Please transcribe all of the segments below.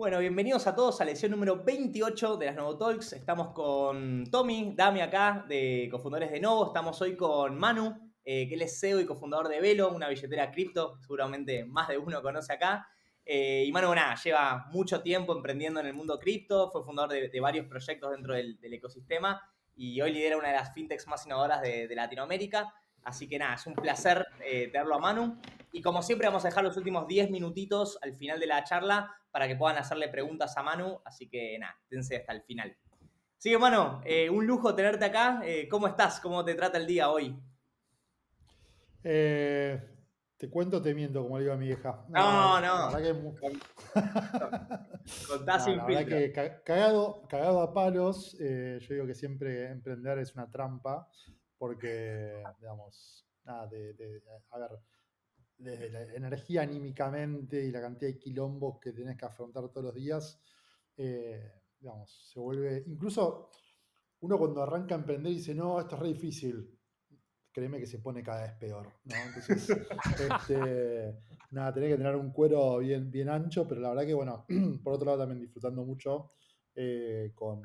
Bueno, bienvenidos a todos a la lección número 28 de las Novo Talks. Estamos con Tommy, Dami acá, de cofundadores de Novo. Estamos hoy con Manu, que él es CEO y cofundador de Velo, una billetera cripto, seguramente más de uno conoce acá. Y Manu, nada, lleva mucho tiempo emprendiendo en el mundo cripto, fue fundador de varios proyectos dentro del ecosistema y hoy lidera una de las fintechs más innovadoras de Latinoamérica. Así que nada, es un placer tenerlo a Manu. Y como siempre vamos a dejar los últimos 10 minutitos al final de la charla para que puedan hacerle preguntas a Manu, así que nada, tense hasta el final. Así que Manu, un lujo tenerte acá. ¿Cómo estás? ¿Cómo te trata el día hoy? Eh, Te cuento, te miento, como le digo a mi vieja. No, No, la no, verdad que contá no, sin la verdad filtro. que cagado a palos. Yo digo que siempre emprender es una trampa, porque, digamos, nada, a ver, desde la energía anímicamente y la cantidad de quilombos que tenés que afrontar todos los días, digamos, se vuelve, incluso uno cuando arranca a emprender dice, no, esto es re difícil, créeme que se pone cada vez peor, ¿no? Entonces, nada, tenés que tener un cuero bien ancho, pero la verdad que, bueno, por otro lado también disfrutando mucho con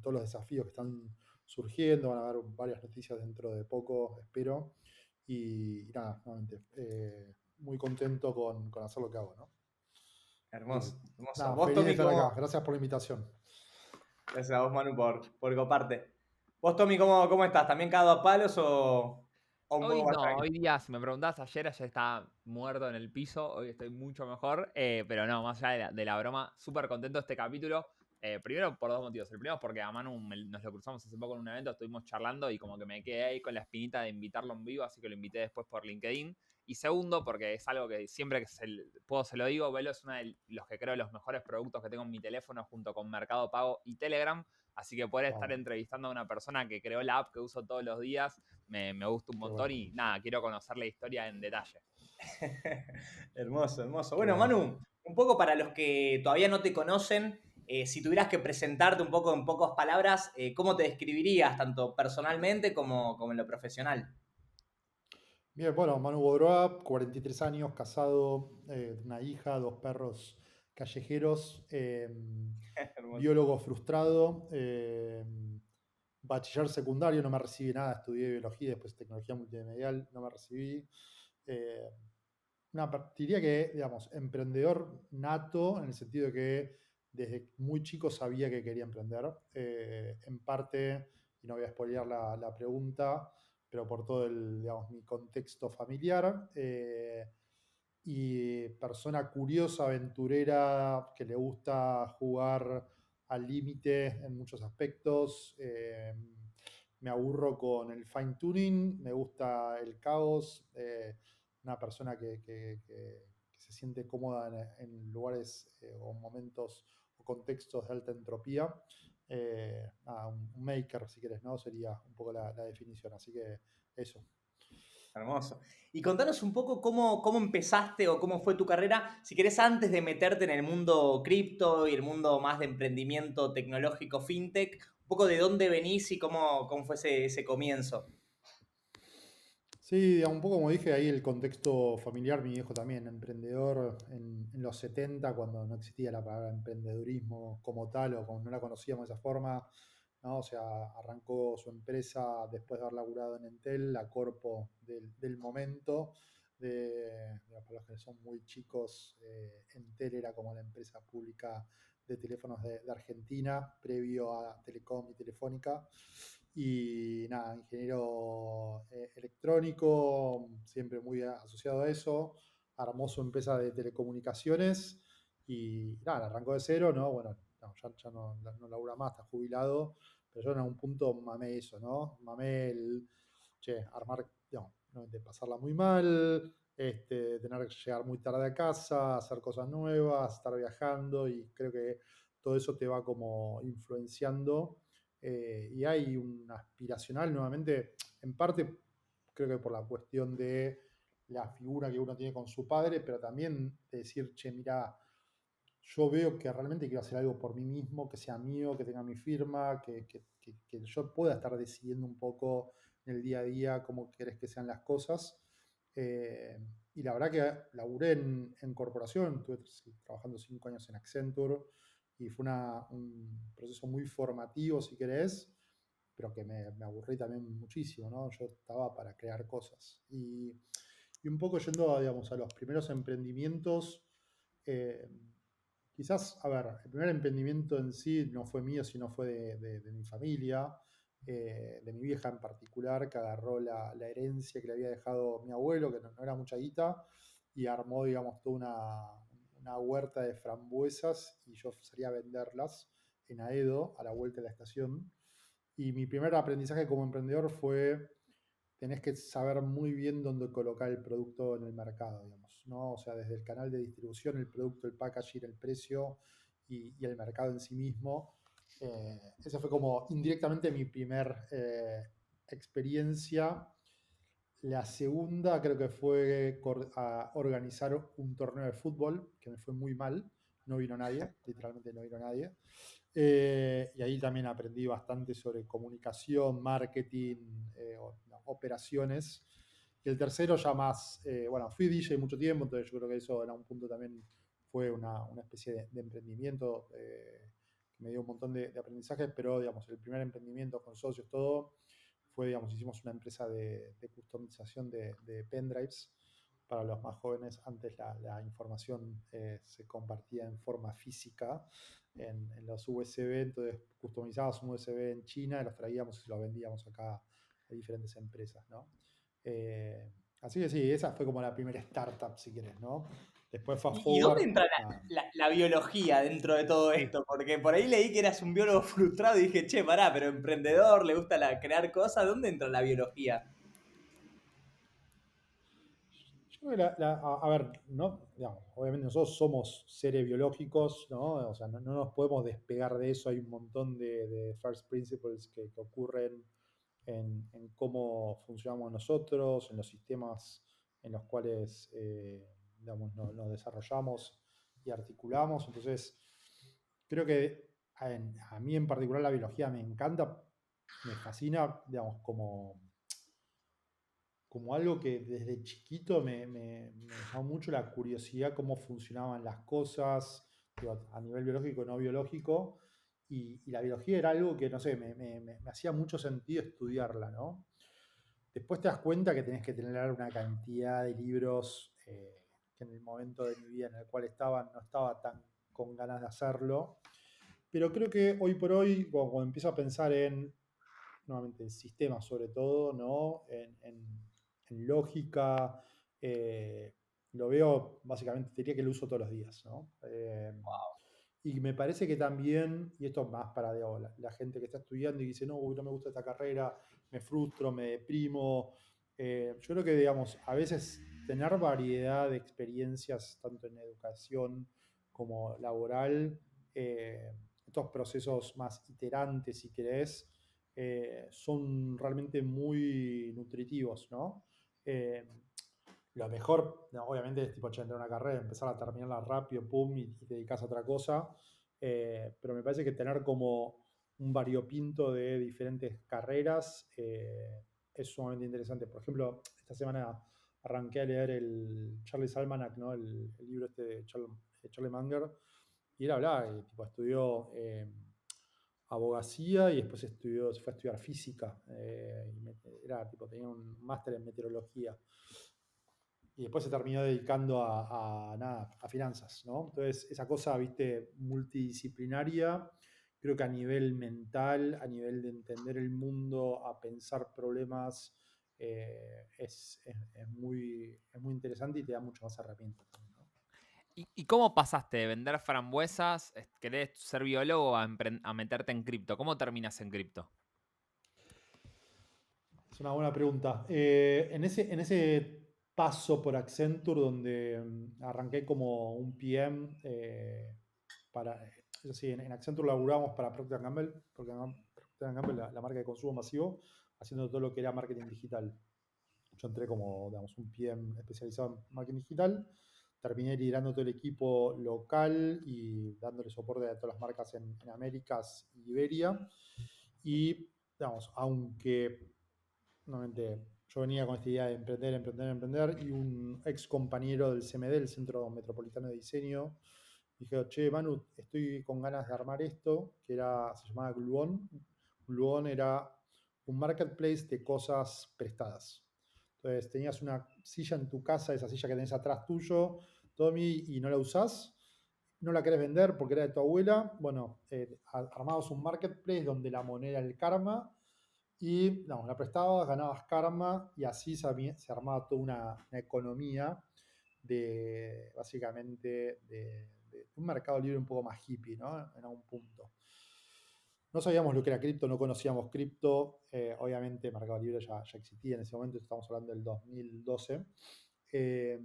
todos los desafíos que están surgiendo, van a haber varias noticias dentro de poco, espero, y nada, nuevamente, muy contento con hacer lo que hago, ¿no? Y Hermoso, hermoso. nada, Vos, feliz de Tommy, estar acá, ¿cómo? gracias por la invitación. Gracias a vos, Manu, por coparte. Vos, Tommy, ¿cómo estás? ¿También cagado a palos o un poco Hoy más no, tranquilo? hoy día, si me preguntás, ayer estaba muerto en el piso, hoy estoy mucho mejor, pero no, más allá de la broma, súper contento de este capítulo. Primero por dos motivos. El primero es porque a Manu nos lo cruzamos hace poco en un evento, estuvimos charlando y como que me quedé ahí con la espinita de invitarlo en vivo, así que lo invité después por LinkedIn. Y segundo, porque es algo que siempre que puedo se lo digo, Velo es uno de los que creo los mejores productos que tengo en mi teléfono junto con Mercado Pago y Telegram. Así que poder estar Vamos, entrevistando a una persona que creó la app que uso todos los días me gusta un qué montón bueno, y nada, quiero conocer la historia en detalle. Hermoso, hermoso. qué Bueno, bueno. Manu, un poco para los que todavía no te conocen, si tuvieras que presentarte un poco en pocas palabras, ¿cómo te describirías, tanto personalmente como en lo profesional? Bien, bueno, Manu Bodroa, 43 años, casado, una hija, dos perros callejeros, Hermoso. biólogo frustrado, bachiller secundario, no me recibí nada, estudié biología, después tecnología multimedial, no me recibí. Eh, Diría que, digamos, emprendedor nato, en el sentido de que desde muy chico sabía que quería emprender. En parte, y no voy a spoilear la pregunta, pero por todo digamos, mi contexto familiar. Y persona curiosa, aventurera, que le gusta jugar al límite en muchos aspectos. Me aburro con el fine tuning, me gusta el caos. Una persona que se siente cómoda en lugares o momentos o contextos de alta entropía. Un maker, si quieres, ¿no? Sería un poco la definición. Así que eso. Hermoso. Y contanos un poco cómo empezaste o cómo fue tu carrera, si querés, antes de meterte en el mundo cripto y el mundo más de emprendimiento tecnológico fintech, un poco de dónde venís y cómo fue ese comienzo. Sí, un poco como dije, ahí el contexto familiar, mi viejo también, emprendedor en los 70 cuando no existía la palabra emprendedurismo como tal, o como no la conocíamos de esa forma, ¿no? O sea, arrancó su empresa después de haber laburado en Entel, la corpo del momento. Para los que son muy chicos, Entel era como la empresa pública de teléfonos de Argentina, previo a Telecom y Telefónica. Y nada, ingeniero electrónico, siempre muy asociado a eso. Armó su empresa de telecomunicaciones y nada, arrancó de cero, ¿no? Bueno, no, ya no labura más, está jubilado, pero yo en algún punto mamé eso, ¿no? Mamé armar, no, de pasarla muy mal, tener que llegar muy tarde a casa, hacer cosas nuevas, estar viajando, y creo que todo eso te va como influenciando. Y hay un aspiracional nuevamente, en parte creo que por la cuestión de la figura que uno tiene con su padre, pero también de decir, che, mira, yo veo que realmente quiero hacer algo por mí mismo, que sea mío, que tenga mi firma, que yo pueda estar decidiendo un poco en el día a día cómo querés que sean las cosas. Eh, y la verdad que laburé en corporación, estuve trabajando 5 años en Accenture y fue un proceso muy formativo, si querés, pero que me aburrí también muchísimo, ¿no? Yo estaba para crear cosas. Y un poco yendo, digamos, a los primeros emprendimientos, eh, quizás, a ver, el primer emprendimiento en sí no fue mío, sino fue de mi familia, de mi vieja en particular, que agarró la herencia que le había dejado mi abuelo, que no era mucha guita, y armó, digamos, toda una huerta de frambuesas y yo salía a venderlas en Aedo, a la vuelta de la estación. Y mi primer aprendizaje como emprendedor fue, tenés que saber muy bien dónde colocar el producto en el mercado, digamos, ¿no? O sea, desde el canal de distribución, el producto, el packaging, el precio y el mercado en sí mismo. Esa fue como indirectamente mi primer experiencia. La segunda creo que fue a organizar un torneo de fútbol, que me fue muy mal. No vino nadie, literalmente no vino nadie. Y ahí también aprendí bastante sobre comunicación, marketing, no, operaciones. Y el tercero ya más, bueno, fui DJ mucho tiempo, entonces yo creo que eso en algún punto también fue una especie de emprendimiento que me dio un montón de aprendizajes, pero digamos, el primer emprendimiento con socios, todo, fue, digamos, hicimos una empresa de customización de pendrives para los más jóvenes. Antes la información se compartía en forma física en los USB, entonces customizabas un USB en China, los traíamos y los vendíamos acá a diferentes empresas, ¿no? Así que sí, esa fue como la primera startup, si querés, ¿no? Después fast Y dónde forward. entra la biología dentro de todo Sí. esto? Porque por ahí leí que eras un biólogo frustrado y dije, che, pará, pero emprendedor, le gusta crear cosas, ¿dónde entra la biología? Yo creo que a ver, ¿no? Digamos, obviamente nosotros somos seres biológicos, ¿no? O sea, no nos podemos despegar de eso. Hay un montón de first principles que ocurren en cómo funcionamos nosotros, en los sistemas en los cuales digamos, nos desarrollamos y articulamos. Entonces, creo que a mí en particular la biología me encanta, me fascina, digamos, como algo que desde chiquito me llamó mucho la curiosidad cómo funcionaban las cosas, digo, a nivel biológico y no biológico, y la biología era algo que, no sé, me hacía mucho sentido estudiarla, ¿no? Después te das cuenta que tenés que tener una cantidad de libros que en el momento de mi vida en el cual estaba no estaba tan con ganas de hacerlo, pero creo que hoy por hoy, cuando empiezo a pensar nuevamente, en sistemas sobre todo, ¿no? En lógica, lo veo básicamente, diría que lo uso todos los días, ¿no? Y me parece que también, y esto es más para digo, la gente que está estudiando y dice, no, uy, no me gusta esta carrera, me frustro, me deprimo. Yo creo que, digamos, a veces tener variedad de experiencias, tanto en educación como laboral, estos procesos más iterantes, si querés, son realmente muy nutritivos, ¿no? Eh, lo mejor, no, obviamente, es tipo, che, entrar a una carrera, empezar a terminarla rápido, pum, y te dedicas a otra cosa. Pero me parece que tener como un variopinto de diferentes carreras es sumamente interesante. Por ejemplo, esta semana arranqué a leer el Charlie's Almanac, ¿no? El libro este de Charlie Munger, y él hablaba, y, tipo, estudió abogacía y después se fue a estudiar física. Tenía un máster en meteorología y después se terminó dedicando nada, a finanzas, ¿no? Entonces, esa cosa, viste, multidisciplinaria, creo que a nivel mental, a nivel de entender el mundo, a pensar problemas, es muy interesante y te da muchas más herramientas también, ¿no? ¿Y cómo pasaste de vender frambuesas, querés ser biólogo, a meterte en cripto? ¿Cómo terminas en cripto? Es una buena pregunta. En ese paso por Accenture, donde arranqué como un PM, es decir, en Accenture laburamos para Procter Gamble, Procter Gamble, la marca de consumo masivo, haciendo todo lo que era marketing digital. Yo entré como, digamos, un PM especializado en marketing digital, terminé liderando todo el equipo local y dándole soporte a todas las marcas en Américas y Iberia. Y, digamos, aunque nuevamente, yo venía con esta idea de emprender, y un ex compañero del CMD, el Centro Metropolitano de Diseño, dije, che, Manu, estoy con ganas de armar esto, se llamaba Gluon. Gluon era un marketplace de cosas prestadas. Entonces, tenías una silla en tu casa, esa silla que tenés atrás tuyo, Tommy, y no la usás, no la querés vender porque era de tu abuela. Bueno, armabas un marketplace donde la moneda era el karma y la prestabas, ganabas karma y así se armaba toda una economía de, básicamente, de un mercado libre un poco más hippie, ¿no? En algún punto. No sabíamos lo que era cripto, no conocíamos cripto. Obviamente Mercado Libre ya existía en ese momento, estamos hablando del 2012. Eh,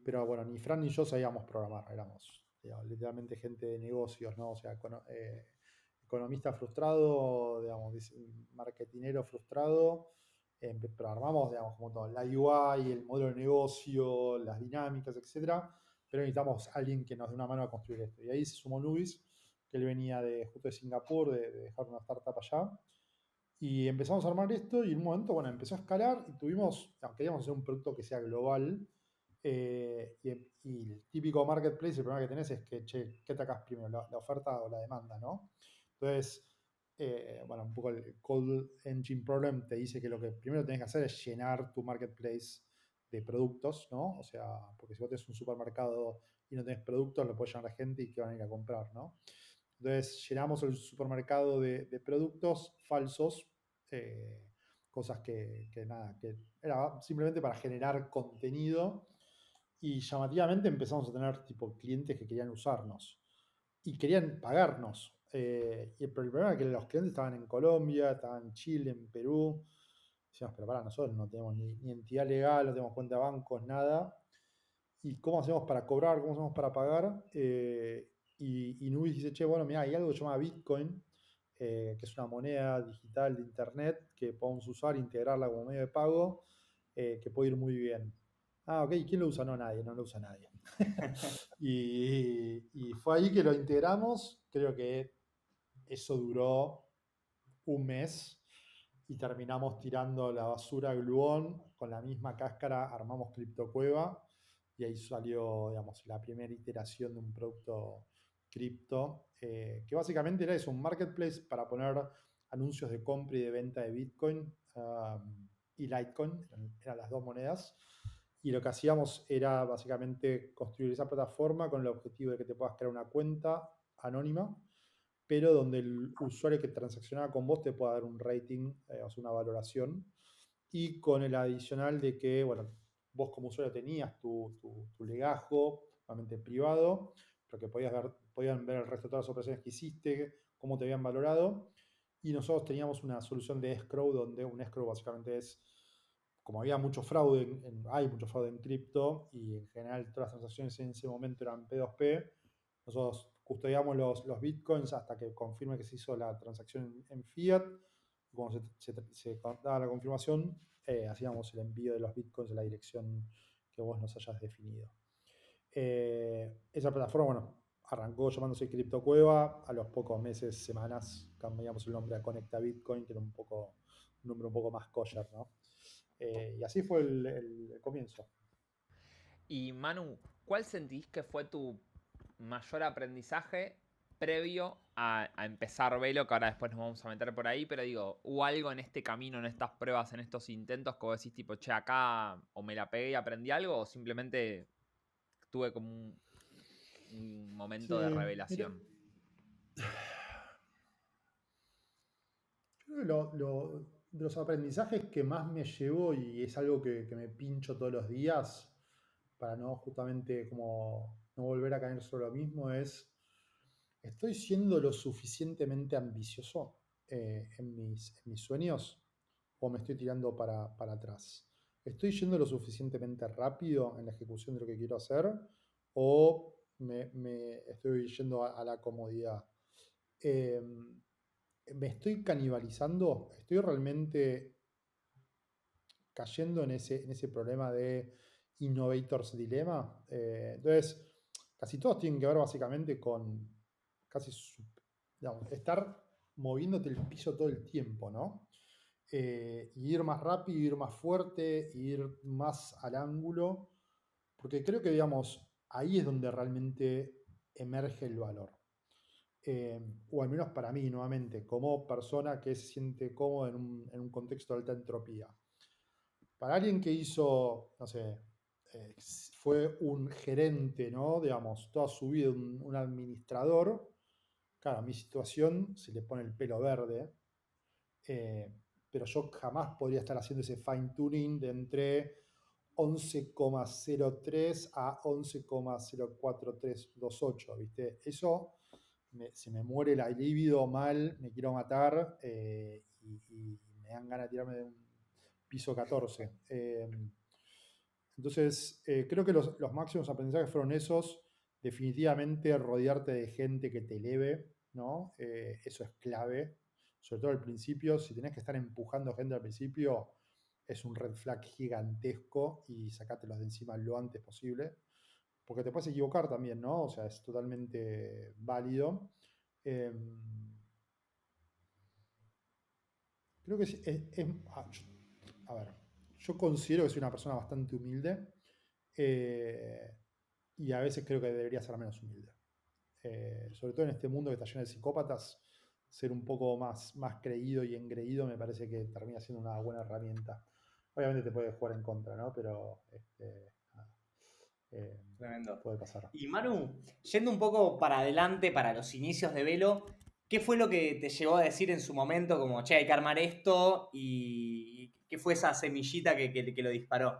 pero bueno, ni Fran ni yo sabíamos programar, éramos digamos, literalmente gente de negocios, ¿no? O sea, economista frustrado, digamos, marketinero frustrado. Programamos, digamos, como todo, la UI, el modelo de negocio, las dinámicas, etcétera. Pero necesitamos a alguien que nos dé una mano a construir esto. Y ahí se sumó Luis, que él venía justo de Singapur, de dejar una startup allá. Y empezamos a armar esto y en un momento, bueno, empezó a escalar y queríamos hacer un producto que sea global. Y el típico marketplace, el problema que tenés es que, che, ¿qué atacás primero? ¿La oferta o la demanda, no? Entonces, bueno, un poco el Cold Engine Problem te dice que lo que primero tenés que hacer es llenar tu marketplace de productos, ¿no? O sea, porque si vos tenés un supermercado y no tenés productos, lo puede llenar la gente y que van a ir a comprar, ¿no? Entonces llenamos el supermercado de productos falsos, cosas que era simplemente para generar contenido y llamativamente empezamos a tener tipo clientes que querían usarnos y querían pagarnos. Pero el problema es que los clientes estaban en Colombia, estaban en Chile, en Perú. Decíamos, pero para nosotros no tenemos ni entidad legal, no tenemos cuenta de bancos, nada. ¿Y cómo hacemos para cobrar? ¿Cómo hacemos para pagar? Y Nubis dice, che, bueno, mira, hay algo que se llama Bitcoin, que es una moneda digital de Internet que podemos usar, integrarla como medio de pago, que puede ir muy bien. Ah, ok, ¿quién lo usa? No, nadie, no lo usa nadie. Y fue ahí que lo integramos, creo que eso duró un mes y terminamos tirando a la basura Gluon, con la misma cáscara armamos CryptoCueva y ahí salió, digamos, la primera iteración de un producto cripto, que básicamente era eso, un marketplace para poner anuncios de compra y de venta de Bitcoin y Litecoin, eran las dos monedas. Y lo que hacíamos era básicamente construir esa plataforma con el objetivo de que te puedas crear una cuenta anónima, pero donde el usuario que transaccionaba con vos te pueda dar un rating, o sea, una valoración, y con el adicional de que, bueno, vos como usuario tenías tu legajo, obviamente privado, pero que podían ver el resto de todas las operaciones que hiciste, cómo te habían valorado, y nosotros teníamos una solución de escrow, donde un escrow básicamente es, como había mucho fraude, hay mucho fraude en cripto, y en general todas las transacciones en ese momento eran P2P, nosotros custodiamos los bitcoins hasta que confirme que se hizo la transacción en fiat. Y cuando se daba la confirmación, hacíamos el envío de los bitcoins a la dirección que vos nos hayas definido. Esa plataforma, bueno, arrancó llamándose CryptoCueva. A los pocos meses, semanas, cambiamos el nombre a Conecta Bitcoin, que era un nombre un poco más kosher, ¿no? Y así fue el comienzo. Y Manu, ¿cuál sentís que fue tu mayor aprendizaje previo a empezar Velo? Que ahora después nos vamos a meter por ahí, pero digo, ¿hubo algo en este camino, en estas pruebas, en estos intentos que vos decís tipo, che, acá o me la pegué y aprendí algo, o simplemente tuve como un momento de Sí, revelación? Creo que de los aprendizajes que más me llevo, y es algo que me pincho todos los días, para no justamente como no volver a caer sobre lo mismo, ¿estoy siendo lo suficientemente ambicioso en mis sueños o me estoy tirando para atrás? ¿Estoy yendo lo suficientemente rápido en la ejecución de lo que quiero hacer o me estoy yendo a la comodidad? Eh, ¿Me estoy canibalizando? ¿Estoy realmente cayendo en ese problema de Innovator's Dilemma? Entonces, casi todos tienen que ver básicamente con digamos, estar moviéndote el piso todo el tiempo, ¿no? y ir más rápido, ir más fuerte, ir más al ángulo, porque creo que, digamos, ahí es donde realmente emerge el valor. O al menos para mí, nuevamente, como persona que se siente cómodo en un contexto de alta entropía. Para alguien que hizo, no sé, fue un gerente, ¿no? Digamos, toda su vida un administrador, claro, a mi situación se le pone el pelo verde, eh, pero yo jamás podría estar haciendo ese fine tuning de entre 11,03 a 11,04328, ¿viste? Eso se me muere la libido mal, me quiero matar y me dan ganas de tirarme de un piso 14. Entonces, creo que los máximos aprendizajes fueron esos. Definitivamente rodearte de gente que te eleve, ¿no? Eso es clave, sobre todo al principio. Si tenés que estar empujando gente al principio, es un red flag gigantesco y sacátelos de encima lo antes posible. Porque te puedes equivocar también, ¿no? O sea, es totalmente válido. Eh, Creo que a ver, yo considero que soy una persona bastante humilde eh, y a veces creo que debería ser menos humilde. Sobre todo en este mundo que está lleno de psicópatas, ser un poco más creído y engreído me parece que termina siendo una buena herramienta. Obviamente te puede jugar en contra, ¿no? Pero eh, Tremendo. puede pasar. Y Manu, yendo un poco para adelante, para los inicios de Velo, ¿qué fue lo que te llevó a decir en su momento como, che, hay que armar esto? ¿Y qué fue esa semillita que lo disparó?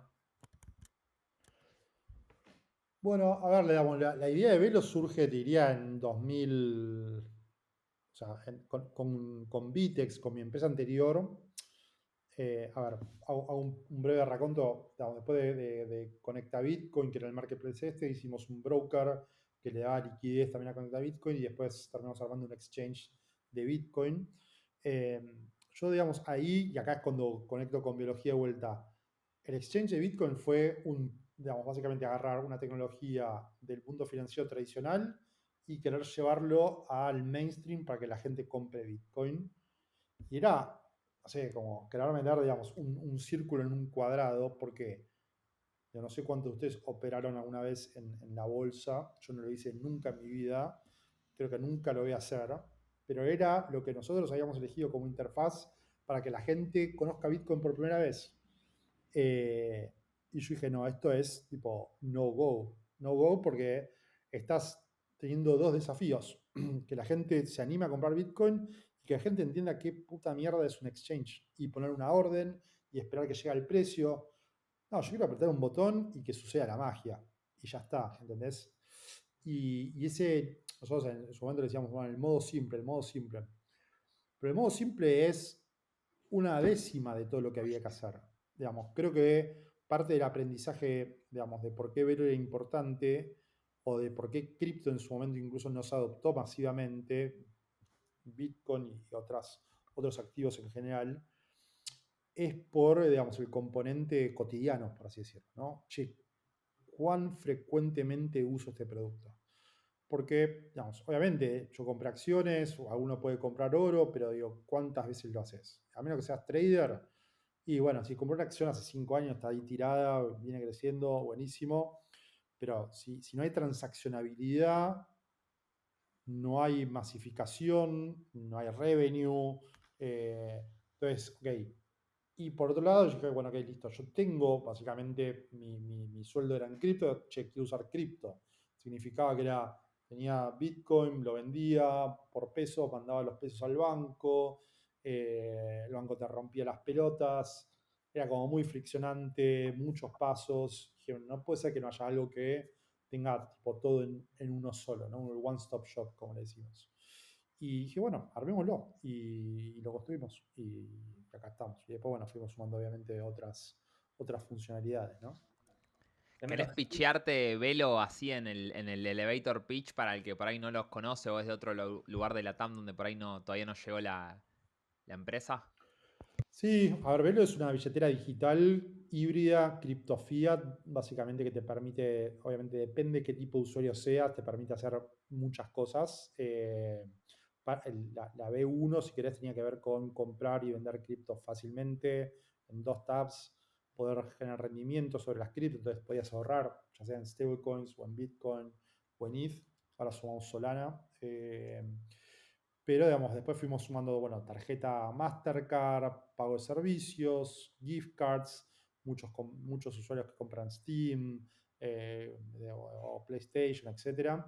Bueno, a ver, digamos, la idea de Velo surge, diría, en 2000, o sea, con Vitex, con mi empresa anterior. A ver, hago un breve raconto. Digamos, después de Conecta Bitcoin, que era el marketplace hicimos un broker que le daba liquidez también a Conecta Bitcoin y después terminamos armando un exchange de Bitcoin. Eh, yo, digamos, ahí, y acá es cuando conecto con biología de vuelta, el exchange de Bitcoin fue digamos, básicamente agarrar una tecnología del mundo financiero tradicional y querer llevarlo al mainstream para que la gente compre Bitcoin. Y era, no sé, como querer meter, digamos, un círculo en un cuadrado, porque yo no sé cuántos de ustedes operaron alguna vez en la bolsa, yo no lo hice nunca en mi vida, creo que nunca lo voy a hacer, pero era lo que nosotros habíamos elegido como interfaz para que la gente conozca Bitcoin por primera vez. Eh, y yo dije, no, esto es tipo no go. No go porque estás teniendo dos desafíos. Que la gente se anime a comprar Bitcoin y que la gente entienda qué puta mierda es un exchange y poner una orden y esperar que llegue el precio. No, yo quiero apretar un botón y que suceda la magia. Y ya está, ¿entendés? Y ese, nosotros en su momento le decíamos, bueno, el modo simple, el modo simple. Pero el modo simple es una décima de todo lo que había que hacer. Digamos, creo que parte del aprendizaje, digamos, de por qué Velo era importante o de por qué cripto en su momento incluso no se adoptó masivamente, Bitcoin y otros activos en general, es por, digamos, el componente cotidiano, por así decirlo, ¿no? Che, ¿cuán frecuentemente uso este producto? Porque, digamos, obviamente yo compré acciones, o alguno puede comprar oro, pero digo, ¿cuántas veces lo haces? A menos que seas trader, y bueno, si compré una acción hace 5 años, está ahí tirada, viene creciendo, buenísimo, pero si no hay transaccionabilidad, no hay masificación, no hay revenue, entonces, ok. Y por otro lado, yo dije, bueno, ok, listo, yo tengo básicamente mi sueldo era en cripto, che, quiero usar cripto. Significaba que tenía Bitcoin, lo vendía por pesos, mandaba los pesos al banco, el banco te rompía las pelotas, era como muy friccionante, muchos pasos. Dije, no puede ser que no haya algo que tenga tipo, todo en uno solo, ¿no? Un one-stop shop, como le decimos. Y dije, bueno, armémoslo. Y lo construimos. Y acá estamos. Y después, bueno, fuimos sumando obviamente otras funcionalidades, ¿no? Tremendo. ¿Querés pitchearte Velo así en el elevator pitch para el que por ahí no los conoce o es de otro lugar de la TAM donde por ahí todavía no llegó la empresa? Sí, a ver, Velo es una billetera digital híbrida, cripto fiat, básicamente que te permite, obviamente depende qué tipo de usuario seas, te permite hacer muchas cosas. la B1, si querés, tenía que ver con comprar y vender cripto fácilmente en 2 tabs, poder generar rendimiento sobre las cripto, entonces podías ahorrar, ya sea en stablecoins o en Bitcoin o en ETH. Ahora sumamos Solana. Pero, digamos, después fuimos sumando, bueno, tarjeta Mastercard, pago de servicios, gift cards, muchos usuarios que compran Steam o PlayStation, etc.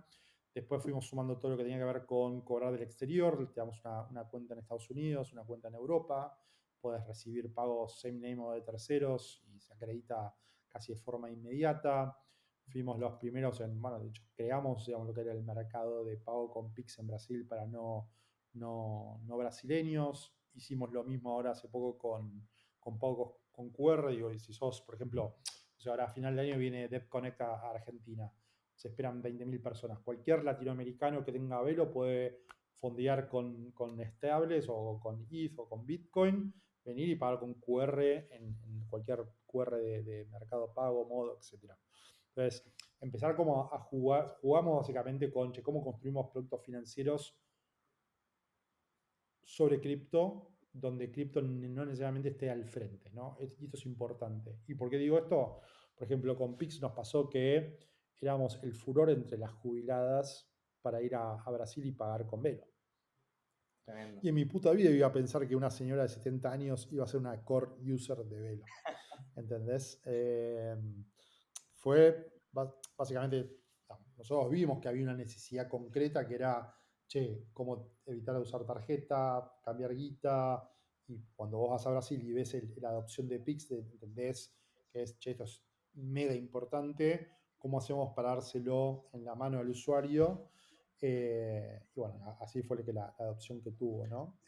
Después fuimos sumando todo lo que tenía que ver con cobrar del exterior. Te damos una cuenta en Estados Unidos, una cuenta en Europa. Puedes recibir pagos same name o de terceros y se acredita casi de forma inmediata. Fuimos los primeros bueno, de hecho, creamos, digamos, lo que era el mercado de pago con Pix en Brasil para no brasileños. Hicimos lo mismo ahora hace poco con pagos con QR. Digo, y si sos, por ejemplo, o sea, ahora a final de año viene DevConnect a Argentina. Se esperan 20.000 personas. Cualquier latinoamericano que tenga Velo puede fondear con estables o con ETH o con Bitcoin, venir y pagar con QR en cualquier QR de Mercado Pago, Modo, etc. Entonces, empezar como a jugar, jugamos básicamente con cómo construimos productos financieros sobre cripto, donde cripto no necesariamente esté al frente, ¿no? Y esto es importante. ¿Y por qué digo esto? Por ejemplo, con Pix nos pasó que éramos el furor entre las jubiladas para ir a Brasil y pagar con Velo. Tremendo. Y en mi puta vida iba a pensar que una señora de 70 años iba a ser una core user de Velo. ¿Entendés? Fue básicamente, nosotros vimos que había una necesidad concreta que era, che, cómo evitar usar tarjeta, cambiar guita, y cuando vos vas a Brasil y ves la adopción de Pix, entendés que es, che, esto es mega importante, cómo hacemos para dárselo en la mano al usuario. Y bueno, así fue la adopción que tuvo, ¿no?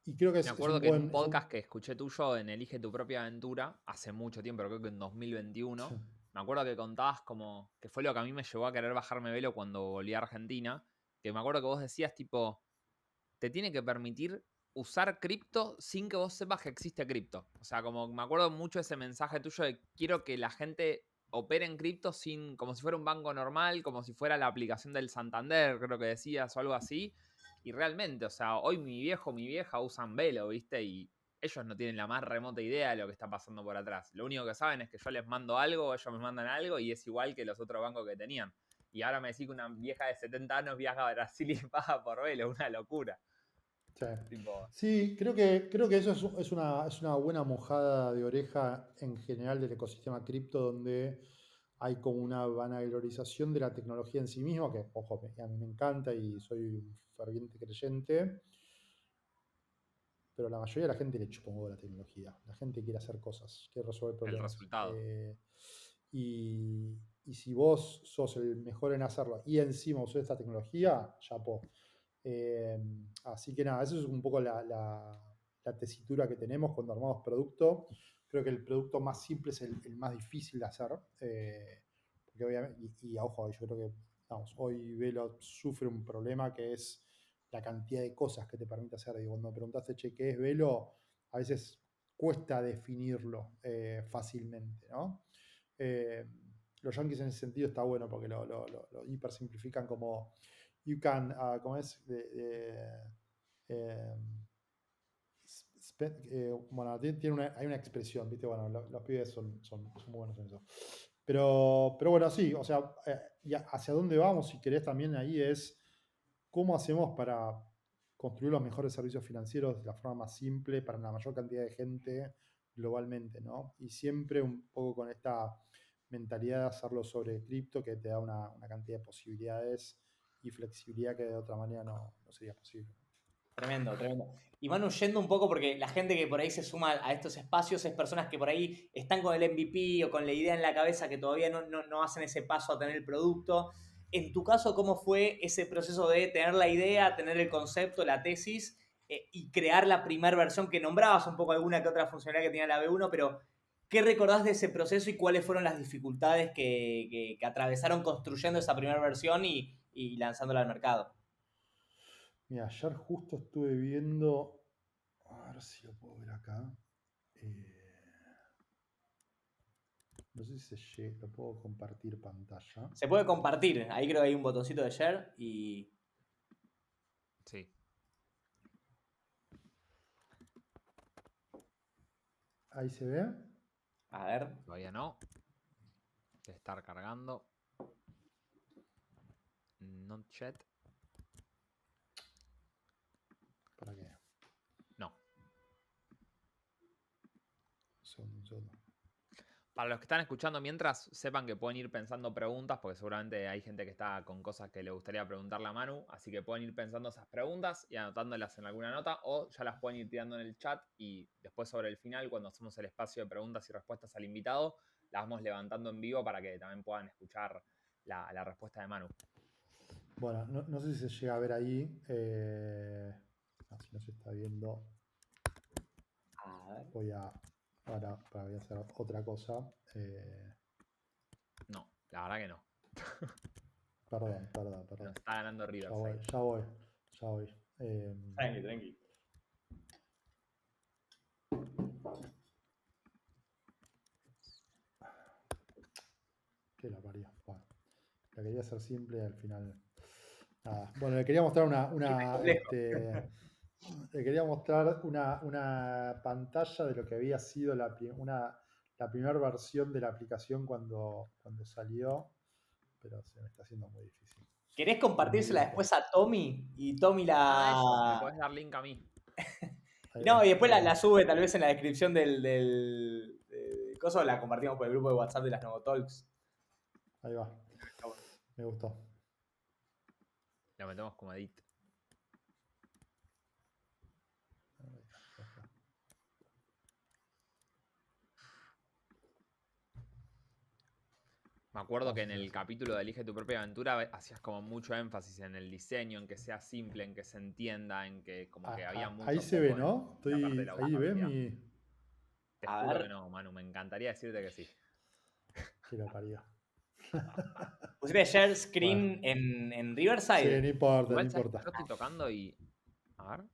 Y creo que Me es acuerdo un que en un buen... podcast que escuché tuyo en Elige tu propia aventura, hace mucho tiempo, creo que en 2021, me acuerdo que contabas como, que fue lo que a mí me llevó a querer bajarme Velo cuando volví a Argentina, que me acuerdo que vos decías tipo, te tiene que permitir usar cripto sin que vos sepas que existe cripto. O sea, como me acuerdo mucho ese mensaje tuyo de quiero que la gente opere en cripto sin, como si fuera un banco normal, como si fuera la aplicación del Santander, creo que decías, o algo así. Y realmente, o sea, hoy mi viejo, mi vieja usan Velo, ¿viste? Y ellos no tienen la más remota idea de lo que está pasando por atrás. Lo único que saben es que yo les mando algo, ellos me mandan algo y es igual que los otros bancos que tenían. Y ahora me decís que una vieja de 70 años viaja a Brasil y paga por Velo, una locura. Sí. Tipo, Sí, creo que eso es una buena mojada de oreja en general del ecosistema cripto, donde hay como una vanaglorización de la tecnología en sí misma, que, ojo, a mí me encanta y soy un ferviente creyente, pero la mayoría de la gente le chupa un huevo la tecnología. La gente quiere hacer cosas, quiere resolver el problemas. resultado. Y si vos sos el mejor en hacerlo y encima usás esta tecnología, chapó. Así que nada, eso es un poco la tesitura que tenemos cuando armamos producto. Creo que el producto más simple es el más difícil de hacer. Porque obviamente, ojo, yo creo que vamos, hoy Velo sufre un problema que es la cantidad de cosas que te permite hacer. Digo, cuando me preguntaste, che, ¿qué es Velo? A veces cuesta definirlo fácilmente, ¿no? Los yankees en ese sentido está bueno porque lo hiper simplifican como you can, ¿cómo es? Eh, bueno, hay una expresión, ¿viste? Bueno, los pibes son muy buenos en eso. Pero bueno, sí, o sea, y hacia dónde vamos, si querés, también ahí es cómo hacemos para construir los mejores servicios financieros de la forma más simple para la mayor cantidad de gente globalmente, ¿no? Y siempre un poco con esta mentalidad de hacerlo sobre cripto que te da una cantidad de posibilidades y flexibilidad que de otra manera no sería posible. Tremendo, tremendo. Y Manu, yendo un poco, porque la gente que por ahí se suma a estos espacios es personas que por ahí están con el MVP o con la idea en la cabeza que todavía no hacen ese paso a tener el producto. En tu caso, ¿cómo fue ese proceso de tener la idea, tener el concepto, la tesis y crear la primera versión que nombrabas un poco alguna que otra funcionalidad que tenía la V1, pero ¿qué recordás de ese proceso y cuáles fueron las dificultades que atravesaron construyendo esa primera versión y lanzándola al mercado? Mira, ayer justo estuve viendo, a ver si lo puedo ver acá. No sé si lo puedo compartir pantalla. Se puede compartir, ahí creo que hay un botoncito de share y Sí. Ahí se ve. A ver. Todavía no. Debe estar cargando. Not yet. ¿Para qué? No. Un segundo. Para los que están escuchando mientras, sepan que pueden ir pensando preguntas, porque seguramente hay gente que está con cosas que le gustaría preguntarle a Manu, así que pueden ir pensando esas preguntas y anotándolas en alguna nota, o ya las pueden ir tirando en el chat y después sobre el final, cuando hacemos el espacio de preguntas y respuestas al invitado, las vamos levantando en vivo para que también puedan escuchar la respuesta de Manu. Bueno, no sé si se llega a ver ahí. No, si no se está viendo, A ver. voy a hacer otra cosa. No, la verdad que no. Perdón. Nos está ganando Ya Riverside. voy. Tranqui. Que la parió. Bueno, la quería hacer simple y al final. Nada. Bueno, le quería mostrar le quería mostrar una pantalla de lo que había sido la primera versión de la aplicación cuando salió, pero se me está haciendo muy difícil. ¿Querés compartírsela después a Tommy? Y Tommy Eso, me la... podés dar link a mí. No, y después la sube tal vez en la descripción del coso, la compartimos por el grupo de WhatsApp de las Novotalks. Ahí va. Me gustó. Lo metemos como edit. Me acuerdo que en el capítulo de Elige tu propia aventura hacías como mucho énfasis en el diseño, en que sea simple, en que se entienda, en que como que había mucho Ahí se ve, foco ¿no? en la parte de la Ahí ves usabilidad. mi... Te A juro ver. que no, Manu, me encantaría decirte que sí. Que lo parió. ¿Pusiste share screen Bueno. en Riverside? Sí, no importa, Igual, no ¿sabes? importa. Yo estoy tocando y... A ver.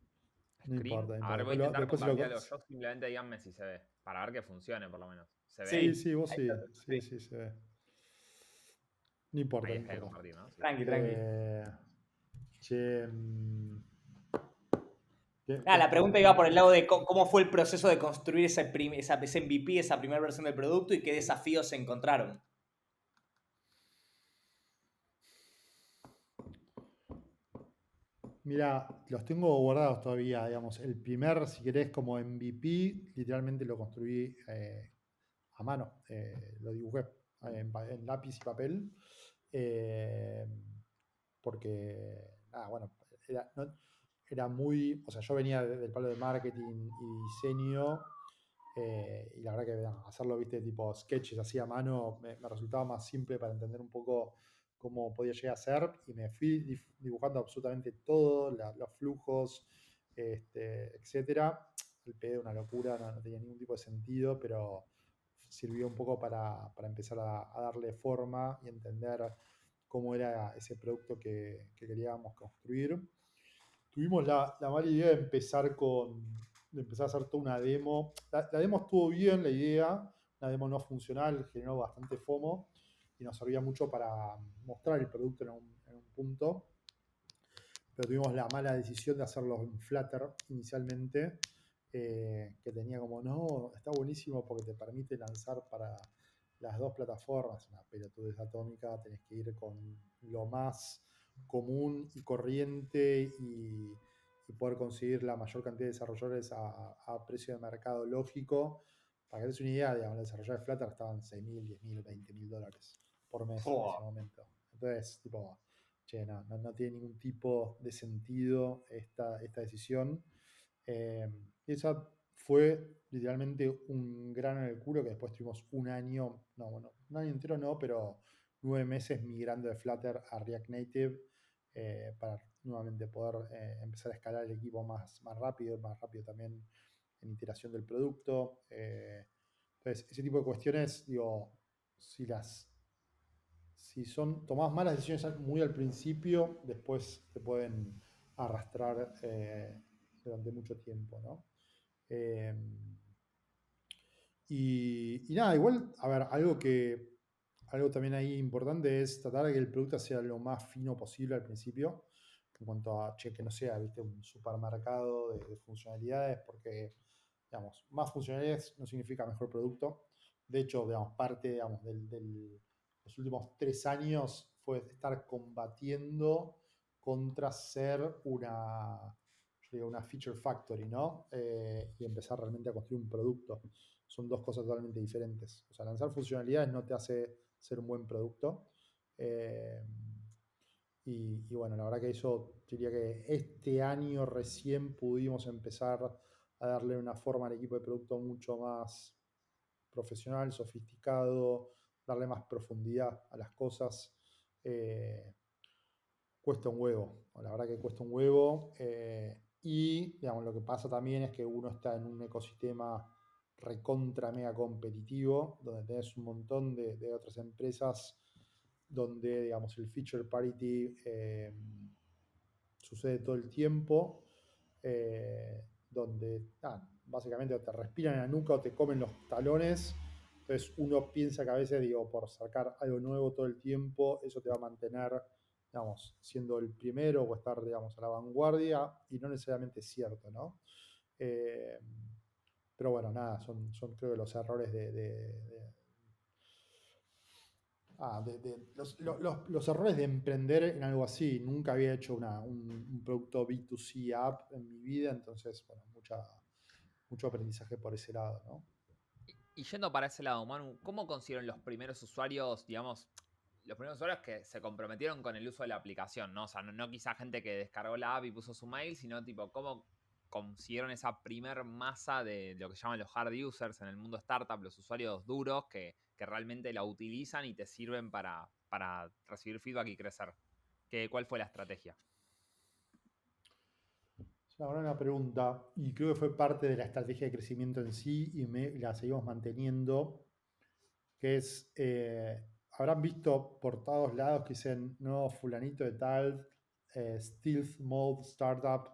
No Screen. importa, no A ver, importa. voy a intentar Después compartirlo yo. Simplemente díganme si se ve. Para ver que funcione, por lo menos. ¿Se ve? Sí, vos Ahí sí. está, Sí, se ve. No importa, Ahí no dejé de importa. compartir, ¿no? Sí. Tranqui. Che, La pregunta iba por el lado de cómo fue el proceso de construir ese MVP, esa primera versión del producto y qué desafíos se encontraron. Mira, los tengo guardados todavía, digamos. El primer, si querés, como MVP, literalmente lo construí a mano. Lo dibujé en lápiz y papel. Porque, bueno, era muy... O sea, yo venía del palo de marketing y diseño. Y la verdad que hacerlo, viste, tipo sketches así a mano, me resultaba más simple para entender un poco cómo podía llegar a ser. Y me fui dibujando absolutamente todo, los flujos, etcétera. El pedo, una locura, no tenía ningún tipo de sentido, pero sirvió un poco para empezar a darle forma y entender cómo era ese producto que queríamos construir. Tuvimos la mala idea de empezar a hacer toda una demo. La demo estuvo bien, la idea, una demo no funcional, generó bastante FOMO y nos servía mucho para mostrar el producto en un punto. Pero tuvimos la mala decisión de hacerlo en Flutter inicialmente, que tenía como, no, está buenísimo porque te permite lanzar para las dos plataformas. Una pelotudez atómica, tenés que ir con lo más común y corriente y poder conseguir la mayor cantidad de desarrolladores a precio de mercado lógico. Para que te des una idea, digamos, los desarrolladores de Flutter estaban $6.000, $10.000, $20.000 por mes en ese momento. Entonces, tipo, che, no tiene ningún tipo de sentido esta decisión. Esa fue literalmente un grano en el culo que después tuvimos un año entero no, pero 9 meses migrando de Flutter a React Native para nuevamente poder empezar a escalar el equipo más rápido también en iteración del producto. Entonces, ese tipo de cuestiones, digo, si tomás malas decisiones muy al principio, después te pueden arrastrar durante mucho tiempo, ¿no? Y nada, igual, a ver, algo también ahí importante es tratar de que el producto sea lo más fino posible al principio, en cuanto a, che, que no sea, viste, un supermercado de funcionalidades, porque, digamos, más funcionalidades no significa mejor producto. De hecho, digamos, parte, digamos, los últimos 3 años fue estar combatiendo contra ser yo digo, una feature factory, ¿no? Y empezar realmente a construir un producto. Son dos cosas totalmente diferentes. O sea, lanzar funcionalidades no te hace ser un buen producto. Eh, y bueno, la verdad que eso diría que este año recién pudimos empezar a darle una forma al equipo de producto mucho más profesional, sofisticado, darle más profundidad a las cosas. Eh, Cuesta un huevo, la verdad que cuesta un huevo. Y digamos, lo que pasa también es que uno está en un ecosistema recontra mega competitivo, donde tenés un montón de otras empresas donde, digamos, el feature parity sucede todo el tiempo, donde básicamente o te respiran en la nuca o te comen los talones. Entonces uno piensa que a veces, digo, por sacar algo nuevo todo el tiempo, eso te va a mantener, digamos, siendo el primero o estar, digamos, a la vanguardia, y no necesariamente es cierto, ¿no? Eh, pero bueno, nada, son creo que los errores los errores de emprender en algo así. Nunca había hecho un producto B2C app en mi vida, entonces, bueno, mucho aprendizaje por ese lado, ¿no? Y yendo para ese lado, Manu, ¿cómo consiguieron los primeros usuarios, digamos, los primeros usuarios que se comprometieron con el uso de la aplicación, ¿no? O sea, no quizá gente que descargó la app y puso su mail, sino tipo, ¿cómo consiguieron esa primer masa de lo que llaman los hard users en el mundo startup, los usuarios duros que realmente la utilizan y te sirven para recibir feedback y crecer? ¿Cuál fue la estrategia? Es una buena pregunta, y creo que fue parte de la estrategia de crecimiento en sí, y la seguimos manteniendo, que es, habrán visto por todos lados que dicen, no, fulanito de tal, stealth mode startup.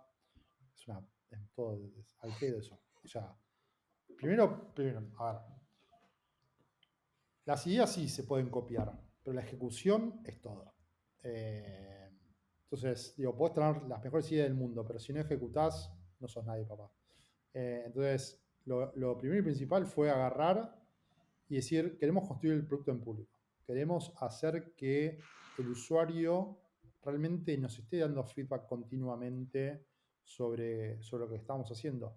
En todo, al pedo eso. O sea, primero, a ver, las ideas sí se pueden copiar, pero la ejecución es todo. Entonces, digo, podés tener las mejores ideas del mundo, pero si no ejecutás, no sos nadie, papá. Entonces, lo primero y principal fue agarrar y decir, queremos construir el producto en público. Queremos hacer que el usuario realmente nos esté dando feedback continuamente sobre lo que estamos haciendo.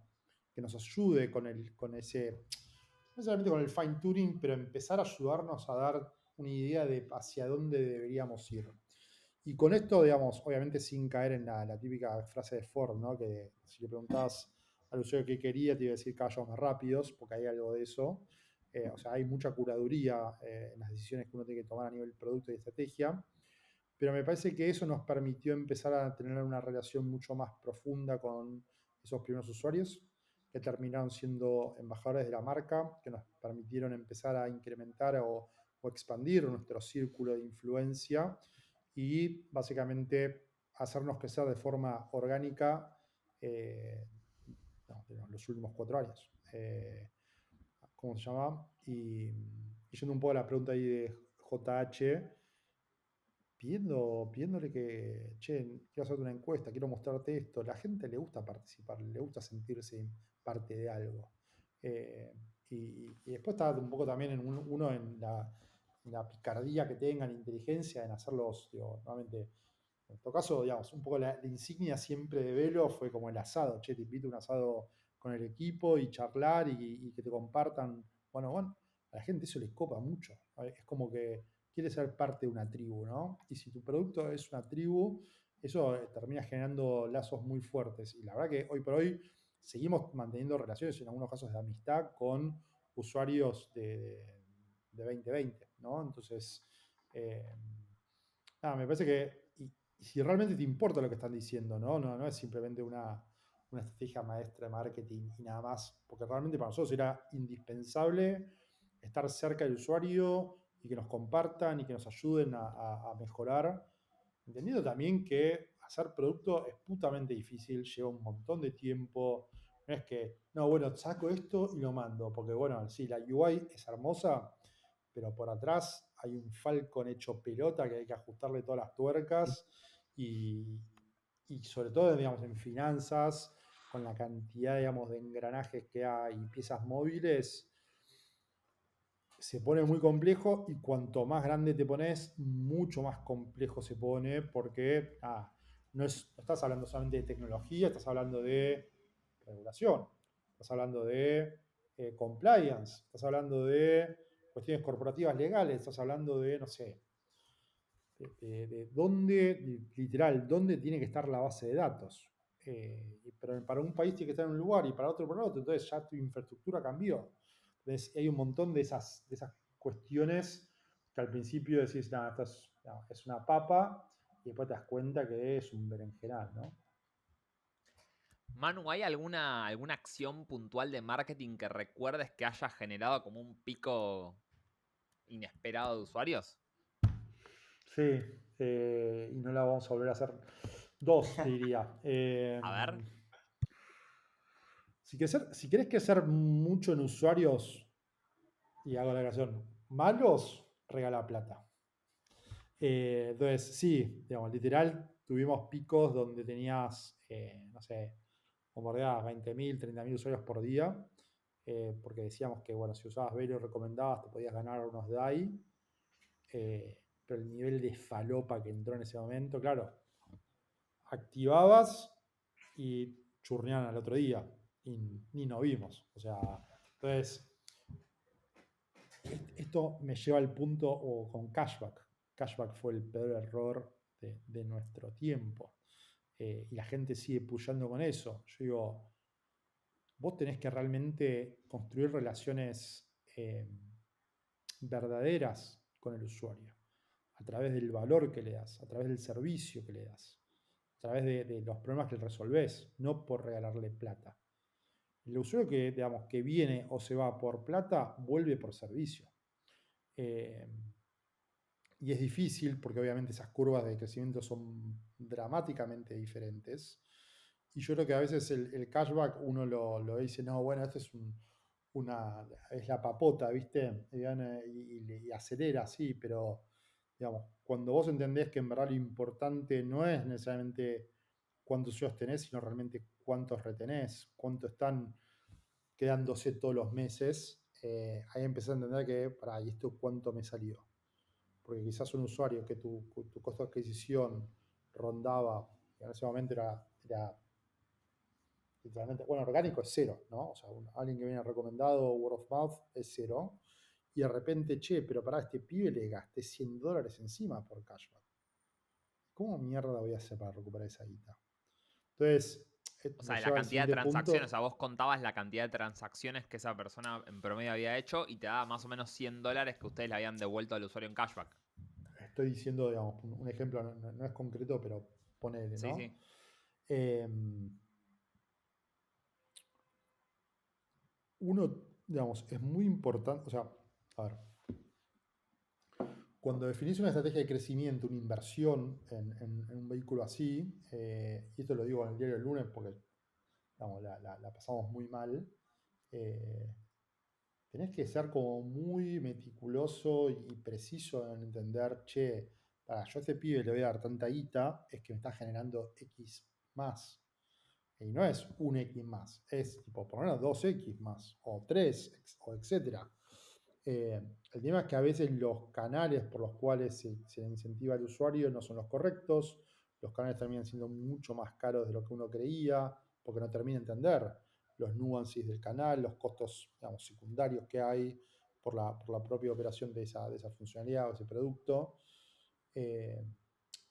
Que nos ayude con ese, no solamente con el fine tuning, pero empezar a ayudarnos a dar una idea de hacia dónde deberíamos ir. Y con esto, digamos, obviamente sin caer en la típica frase de Ford, ¿no? Que si le preguntabas al usuario qué quería, te iba a decir caballos más rápidos, porque hay algo de eso. O sea, hay mucha curaduría en las decisiones que uno tiene que tomar a nivel producto y estrategia. Pero me parece que eso nos permitió empezar a tener una relación mucho más profunda con esos primeros usuarios, que terminaron siendo embajadores de la marca, que nos permitieron empezar a incrementar o expandir nuestro círculo de influencia y básicamente hacernos crecer de forma orgánica los últimos 4 años. ¿Cómo se llama? Y yendo un poco a la pregunta ahí de JH, pidiéndole que, che, quiero hacerte una encuesta, quiero mostrarte esto. La gente le gusta participar, le gusta sentirse parte de algo. Y después está un poco también uno en la picardía que tengan, inteligencia en hacerlos, digo, nuevamente, en todo caso, digamos, un poco la insignia siempre de Velo fue como el asado. Che, te invito a un asado con el equipo y charlar y que te compartan. Bueno, a la gente eso les copa mucho. Es como que quiere ser parte de una tribu, ¿no? Y si tu producto es una tribu, eso termina generando lazos muy fuertes. Y la verdad que hoy por hoy seguimos manteniendo relaciones, en algunos casos de amistad, con usuarios de 2020, ¿no? Entonces, nada, me parece que, y si realmente te importa lo que están diciendo, ¿no? No es simplemente una estrategia maestra de marketing y nada más, porque realmente para nosotros era indispensable estar cerca del usuario y que nos compartan y que nos ayuden a mejorar, entendiendo también que hacer producto es putamente difícil, lleva un montón de tiempo. No es que, no, bueno, saco esto y lo mando, porque bueno, sí, la UI es hermosa, pero por atrás hay un Falcon hecho pelota que hay que ajustarle todas las tuercas y, y sobre todo, digamos, en finanzas, con la cantidad, digamos, de engranajes que hay y piezas móviles, se pone muy complejo y cuanto más grande te pones, mucho más complejo se pone porque no estás hablando solamente de tecnología, estás hablando de regulación, estás hablando de compliance, estás hablando de cuestiones corporativas legales, estás hablando de, no sé, de dónde, literal, dónde tiene que estar la base de datos. Pero para un país tiene que estar en un lugar y para otro por otro, entonces ya tu infraestructura cambió. Entonces hay un montón de esas cuestiones que al principio decís, nada, es una papa, y después te das cuenta que es un berenjenal, ¿no? Manu, ¿hay alguna acción puntual de marketing que recuerdes que haya generado como un pico inesperado de usuarios? Sí, y no la vamos a volver a hacer. Dos, te diría. A ver. Si querés crecer mucho en usuarios, y hago la aclaración, malos, regala plata. Entonces, sí, digamos, literal, tuvimos picos donde tenías, no sé, bombardeabas 20.000, 30.000 usuarios por día, porque decíamos que, bueno, si usabas Velo recomendabas, te podías ganar unos DAI, pero el nivel de falopa que entró en ese momento, claro, activabas y churneaban al otro día, y ni nos vimos. O sea, entonces, esto me lleva al punto o con cashback. Cashback fue el peor error de nuestro tiempo. Y la gente sigue puyando con eso. Yo digo, vos tenés que realmente construir relaciones verdaderas con el usuario, a través del valor que le das, a través del servicio que le das, a través de los problemas que le resolvés, no por regalarle plata. El usuario que, digamos, que viene o se va por plata, vuelve por servicio. Eh, y es difícil porque obviamente esas curvas de crecimiento son dramáticamente diferentes. Y yo creo que a veces el cashback uno lo dice, no, bueno, esto es es la papota, ¿viste? Y acelera, sí, pero digamos, cuando vos entendés que en verdad lo importante no es necesariamente cuántos usuarios tenés, sino realmente cuántos retenés, cuánto están quedándose todos los meses, ahí empecé a entender que, pará, ¿y esto cuánto me salió? Porque quizás un usuario que tu costo de adquisición rondaba, en ese momento era literalmente, bueno, orgánico es cero, ¿no? O sea, alguien que viene recomendado, word of mouth, es cero. Y de repente, che, pero para este pibe le gasté $100 encima por cashback. ¿Cómo mierda voy a hacer para recuperar esa guita? Entonces, O me sea, la lleva al cantidad de siguiente transacciones, o punto. sea, vos contabas la cantidad de transacciones que esa persona en promedio había hecho y te daba más o menos $100 que ustedes le habían devuelto al usuario en cashback. Estoy diciendo, digamos, un ejemplo, no es concreto, pero ponele, Sí, ¿no? sí. Eh, Uno, digamos, es muy importante, o sea, a ver, cuando definís una estrategia de crecimiento, una inversión en un vehículo así, y esto lo digo en el diario el lunes porque digamos, la pasamos muy mal, eh, tenés que ser como muy meticuloso y preciso en entender, che, para yo a este pibe le voy a dar tanta guita, es que me está generando X más. Y no es un X más, es tipo por lo menos 2X más, o 3, o etcétera. El tema es que a veces los canales por los cuales se incentiva al usuario no son los correctos, los canales terminan siendo mucho más caros de lo que uno creía, porque no termina de entender los nuances del canal, los costos, digamos, secundarios que hay por la propia operación de esa funcionalidad o ese producto. Eh,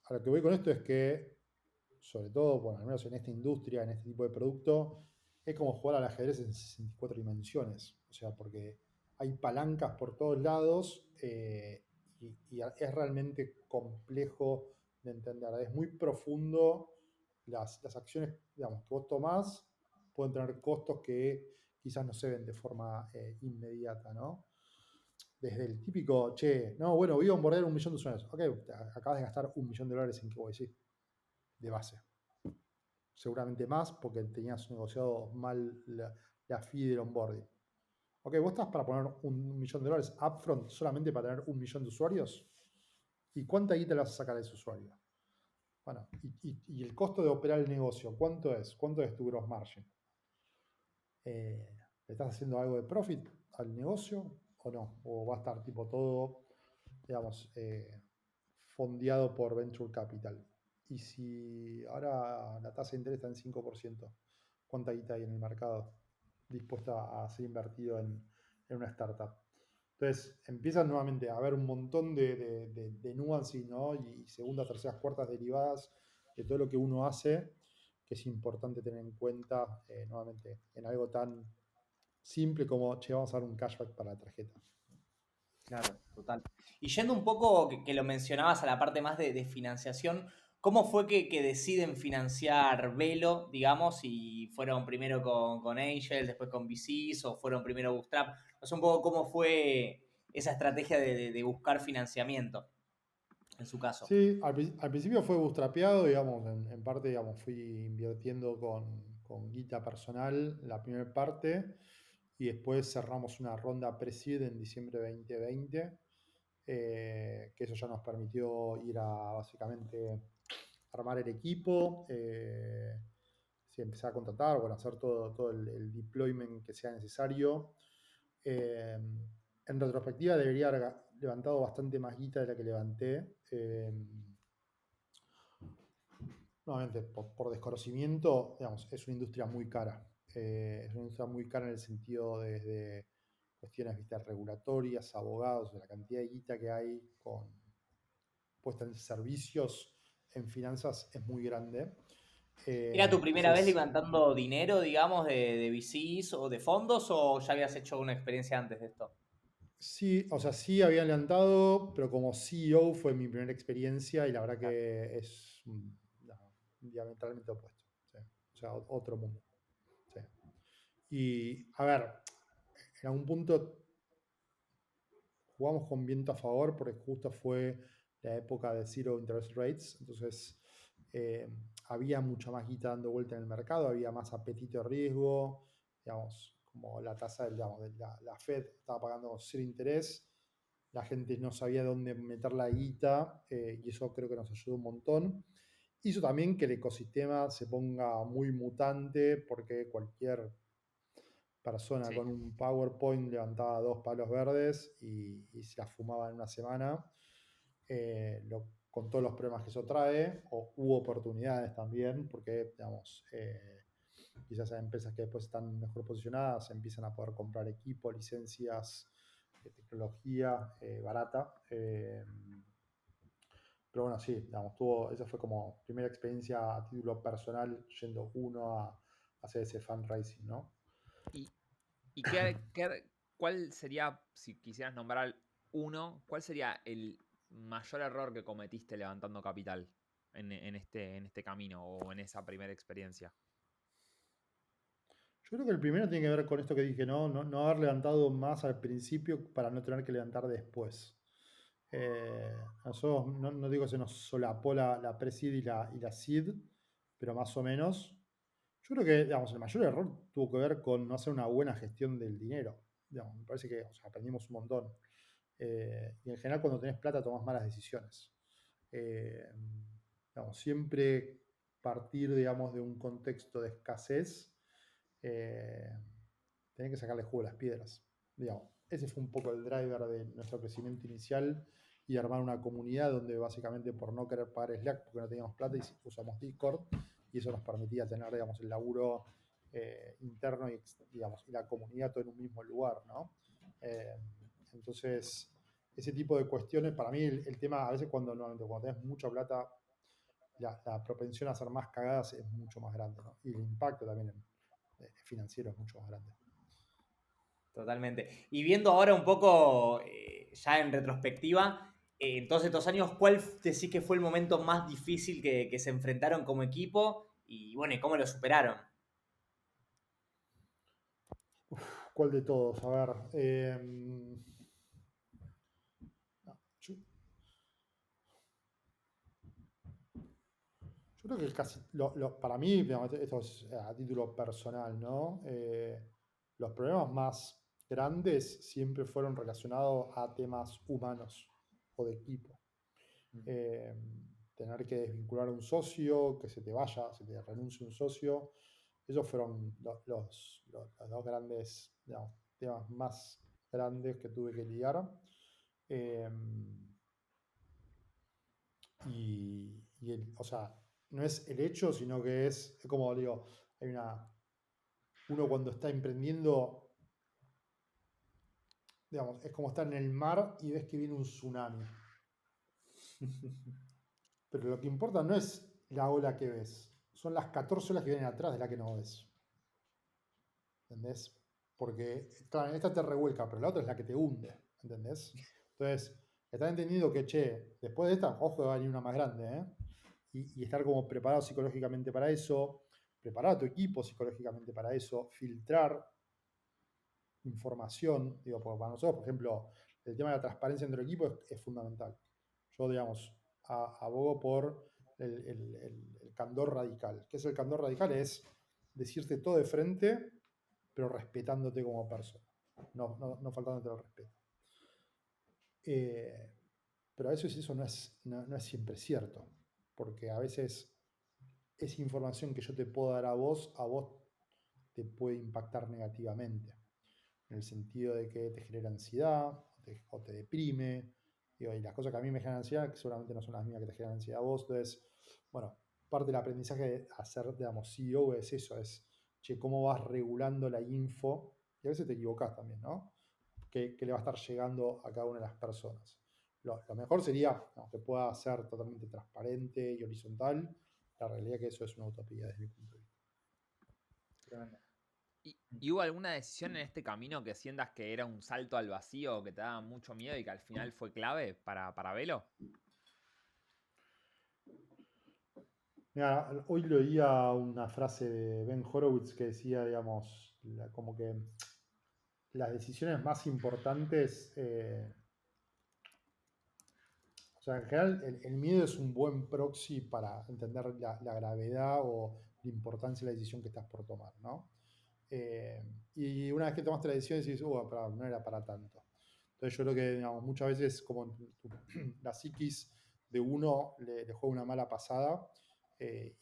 a lo que voy con esto es que, sobre todo, bueno, al menos en esta industria, en este tipo de producto, es como jugar al ajedrez en 64 dimensiones. O sea, porque hay palancas por todos lados, y es realmente complejo de entender. Es muy profundo. Las acciones, digamos, que vos tomás pueden tener costos que quizás no se ven de forma inmediata, ¿no? Desde el típico, che, no, bueno, voy a bombardear 1.000.000 de usuarios. Ok, acabas de gastar $1.000.000 en KYC de base. Seguramente más porque tenías negociado mal la fee del onboarding. Ok, vos estás para poner $1.000.000 upfront solamente para tener 1.000.000 de usuarios. ¿Y cuánta guita le vas a sacar a ese usuario? Bueno, y el costo de operar el negocio, ¿cuánto es? ¿Cuánto es tu gross margin? ¿Le estás haciendo algo de profit al negocio o no? ¿O va a estar tipo todo, digamos, fondeado por Venture Capital? Y si ahora la tasa de interés está en 5%, ¿cuánta guita hay en el mercado dispuesta a ser invertido en una startup? Entonces empiezan nuevamente a haber un montón de nuances, ¿no? Y segundas, terceras, cuartas derivadas de todo lo que uno hace, que es importante tener en cuenta nuevamente en algo tan simple como, che, vamos a dar un cashback para la tarjeta. Claro, total. Y yendo un poco, que lo mencionabas a la parte más de financiación, ¿cómo fue que deciden financiar Velo, digamos, y fueron primero con Angel, después con VCs, o fueron primero Bootstrap? No sé un poco cómo fue esa estrategia de buscar financiamiento, en su caso. Sí, al principio fue bootstrapeado, digamos, en parte, digamos, fui invirtiendo con guita personal la primera parte y después cerramos una ronda pre-seed en diciembre de 2020, que eso ya nos permitió ir a básicamente armar el equipo, sí, empezar a contratar, bueno, hacer todo el deployment que sea necesario. Eh, en retrospectiva debería haber levantado bastante más guita de la que levanté. Nuevamente, por desconocimiento, digamos, es una industria muy cara. Es una industria muy cara en el sentido desde cuestiones, ¿viste?, regulatorias, abogados, de la cantidad de guita que hay puesta en servicios, en finanzas, es muy grande. ¿Era tu primera vez Entonces, levantando dinero, digamos, de VCs o de fondos, o ya habías hecho una experiencia antes de esto? sí, o sea, sí había levantado, pero como CEO fue mi primera experiencia y la verdad que es diametralmente opuesto. ¿Sí? O sea, otro mundo. ¿Sí? Y a ver, en algún punto jugamos con viento a favor porque justo fue la época de zero interest rates, entonces eh, había mucha más guita dando vuelta en el mercado, había más apetito de riesgo, digamos, como la tasa, digamos, de la Fed estaba pagando cero interés, la gente no sabía dónde meter la guita y eso creo que nos ayudó un montón. Hizo también que el ecosistema se ponga muy mutante porque cualquier persona Sí. con un PowerPoint levantaba 2 palos verdes y se la fumaba en una semana, con todos los problemas que eso trae, o hubo oportunidades también, porque digamos, quizás hay empresas que después están mejor posicionadas, empiezan a poder comprar equipo, licencias, tecnología barata. Pero bueno, sí, digamos, esa fue como primera experiencia a título personal yendo uno a hacer ese fundraising, ¿no? ¿Y, cuál sería, si quisieras nombrar uno, cuál sería el mayor error que cometiste levantando capital en este camino o en esa primera experiencia? Yo creo que el primero tiene que ver con esto que dije, no haber levantado más al principio para no tener que levantar después. Nosotros, no digo que se nos solapó la pre-seed y la seed, pero más o menos. Yo creo que, digamos, el mayor error tuvo que ver con no hacer una buena gestión del dinero. Digamos, me parece que, o sea, aprendimos un montón. Y en general cuando tenés plata tomás malas decisiones. Eh, digamos, siempre partir, digamos, de un contexto de escasez, eh, tenés que sacarle jugo a las piedras. Digamos, ese fue un poco el driver de nuestro crecimiento inicial y armar una comunidad donde básicamente por no querer pagar Slack porque no teníamos plata y usamos Discord y eso nos permitía tener, digamos, el laburo interno y, digamos, y la comunidad todo en un mismo lugar, ¿no? Eh, entonces, ese tipo de cuestiones, para mí el tema, a veces cuando tenés mucha plata, la propensión a hacer más cagadas es mucho más grande, ¿no? Y el impacto también financiero es mucho más grande. Totalmente. Y viendo ahora un poco, ya en retrospectiva, en todos estos años, ¿cuál decís que fue el momento más difícil que se enfrentaron como equipo? Y bueno, ¿y cómo lo superaron? ¿Cuál de todos? A ver. No, yo creo que casi, para mí, digamos, esto es a título personal, ¿no? Los problemas más grandes siempre fueron relacionados a temas humanos o de equipo. Eh, tener que desvincular a un socio, que se te vaya, se te renuncie un socio. Esos fueron los dos grandes, digamos, temas más grandes que tuve que lidiar. O sea, no es el hecho, sino que es como digo, uno cuando está emprendiendo, digamos, es como estar en el mar y ves que viene un tsunami. Pero lo que importa no es la ola que ves, son las 14 olas que vienen atrás de la que no ves. ¿Entendés? Porque, claro, en esta te revuelca, pero la otra es la que te hunde. ¿Entendés? Entonces, estás entendiendo que, che, después de esta, ojo, va a venir una más grande, ¿eh? Y estar como preparado psicológicamente para eso, preparar a tu equipo psicológicamente para eso, filtrar información, digo, porque para nosotros, por ejemplo, el tema de la transparencia entre el equipo es fundamental. Yo, digamos, abogo por el candor radical. ¿Qué es el candor radical? Es decirte todo de frente, pero respetándote como persona, no faltándote el respeto. Pero a veces eso no es siempre cierto, porque a veces esa información que yo te puedo dar a vos te puede impactar negativamente, en el sentido de que te genera ansiedad o te deprime. Digo, y las cosas que a mí me generan ansiedad, que seguramente no son las mismas que te generan ansiedad a vos. Entonces, bueno, parte del aprendizaje de hacer, digamos, CEO es eso, es, che, cómo vas regulando la info, y a veces te equivocás también, ¿no? Que le va a estar llegando a cada una de las personas. Lo mejor sería, ¿no?, que pueda ser totalmente transparente y horizontal. La realidad es que eso es una utopía desde mi punto de vista. Tremendo. ¿Y hubo alguna decisión en este camino que sientas que era un salto al vacío, que te daba mucho miedo y que al final fue clave para Velo? Mira, hoy leía una frase de Ben Horowitz que decía, digamos, como que las decisiones más importantes, o sea, en general el miedo es un buen proxy para entender la gravedad o la importancia de la decisión que estás por tomar, ¿no? Y una vez que tomaste la decisión decís, no era para tanto. Entonces yo creo que, digamos, muchas veces como la psiquis de uno le juega una mala pasada,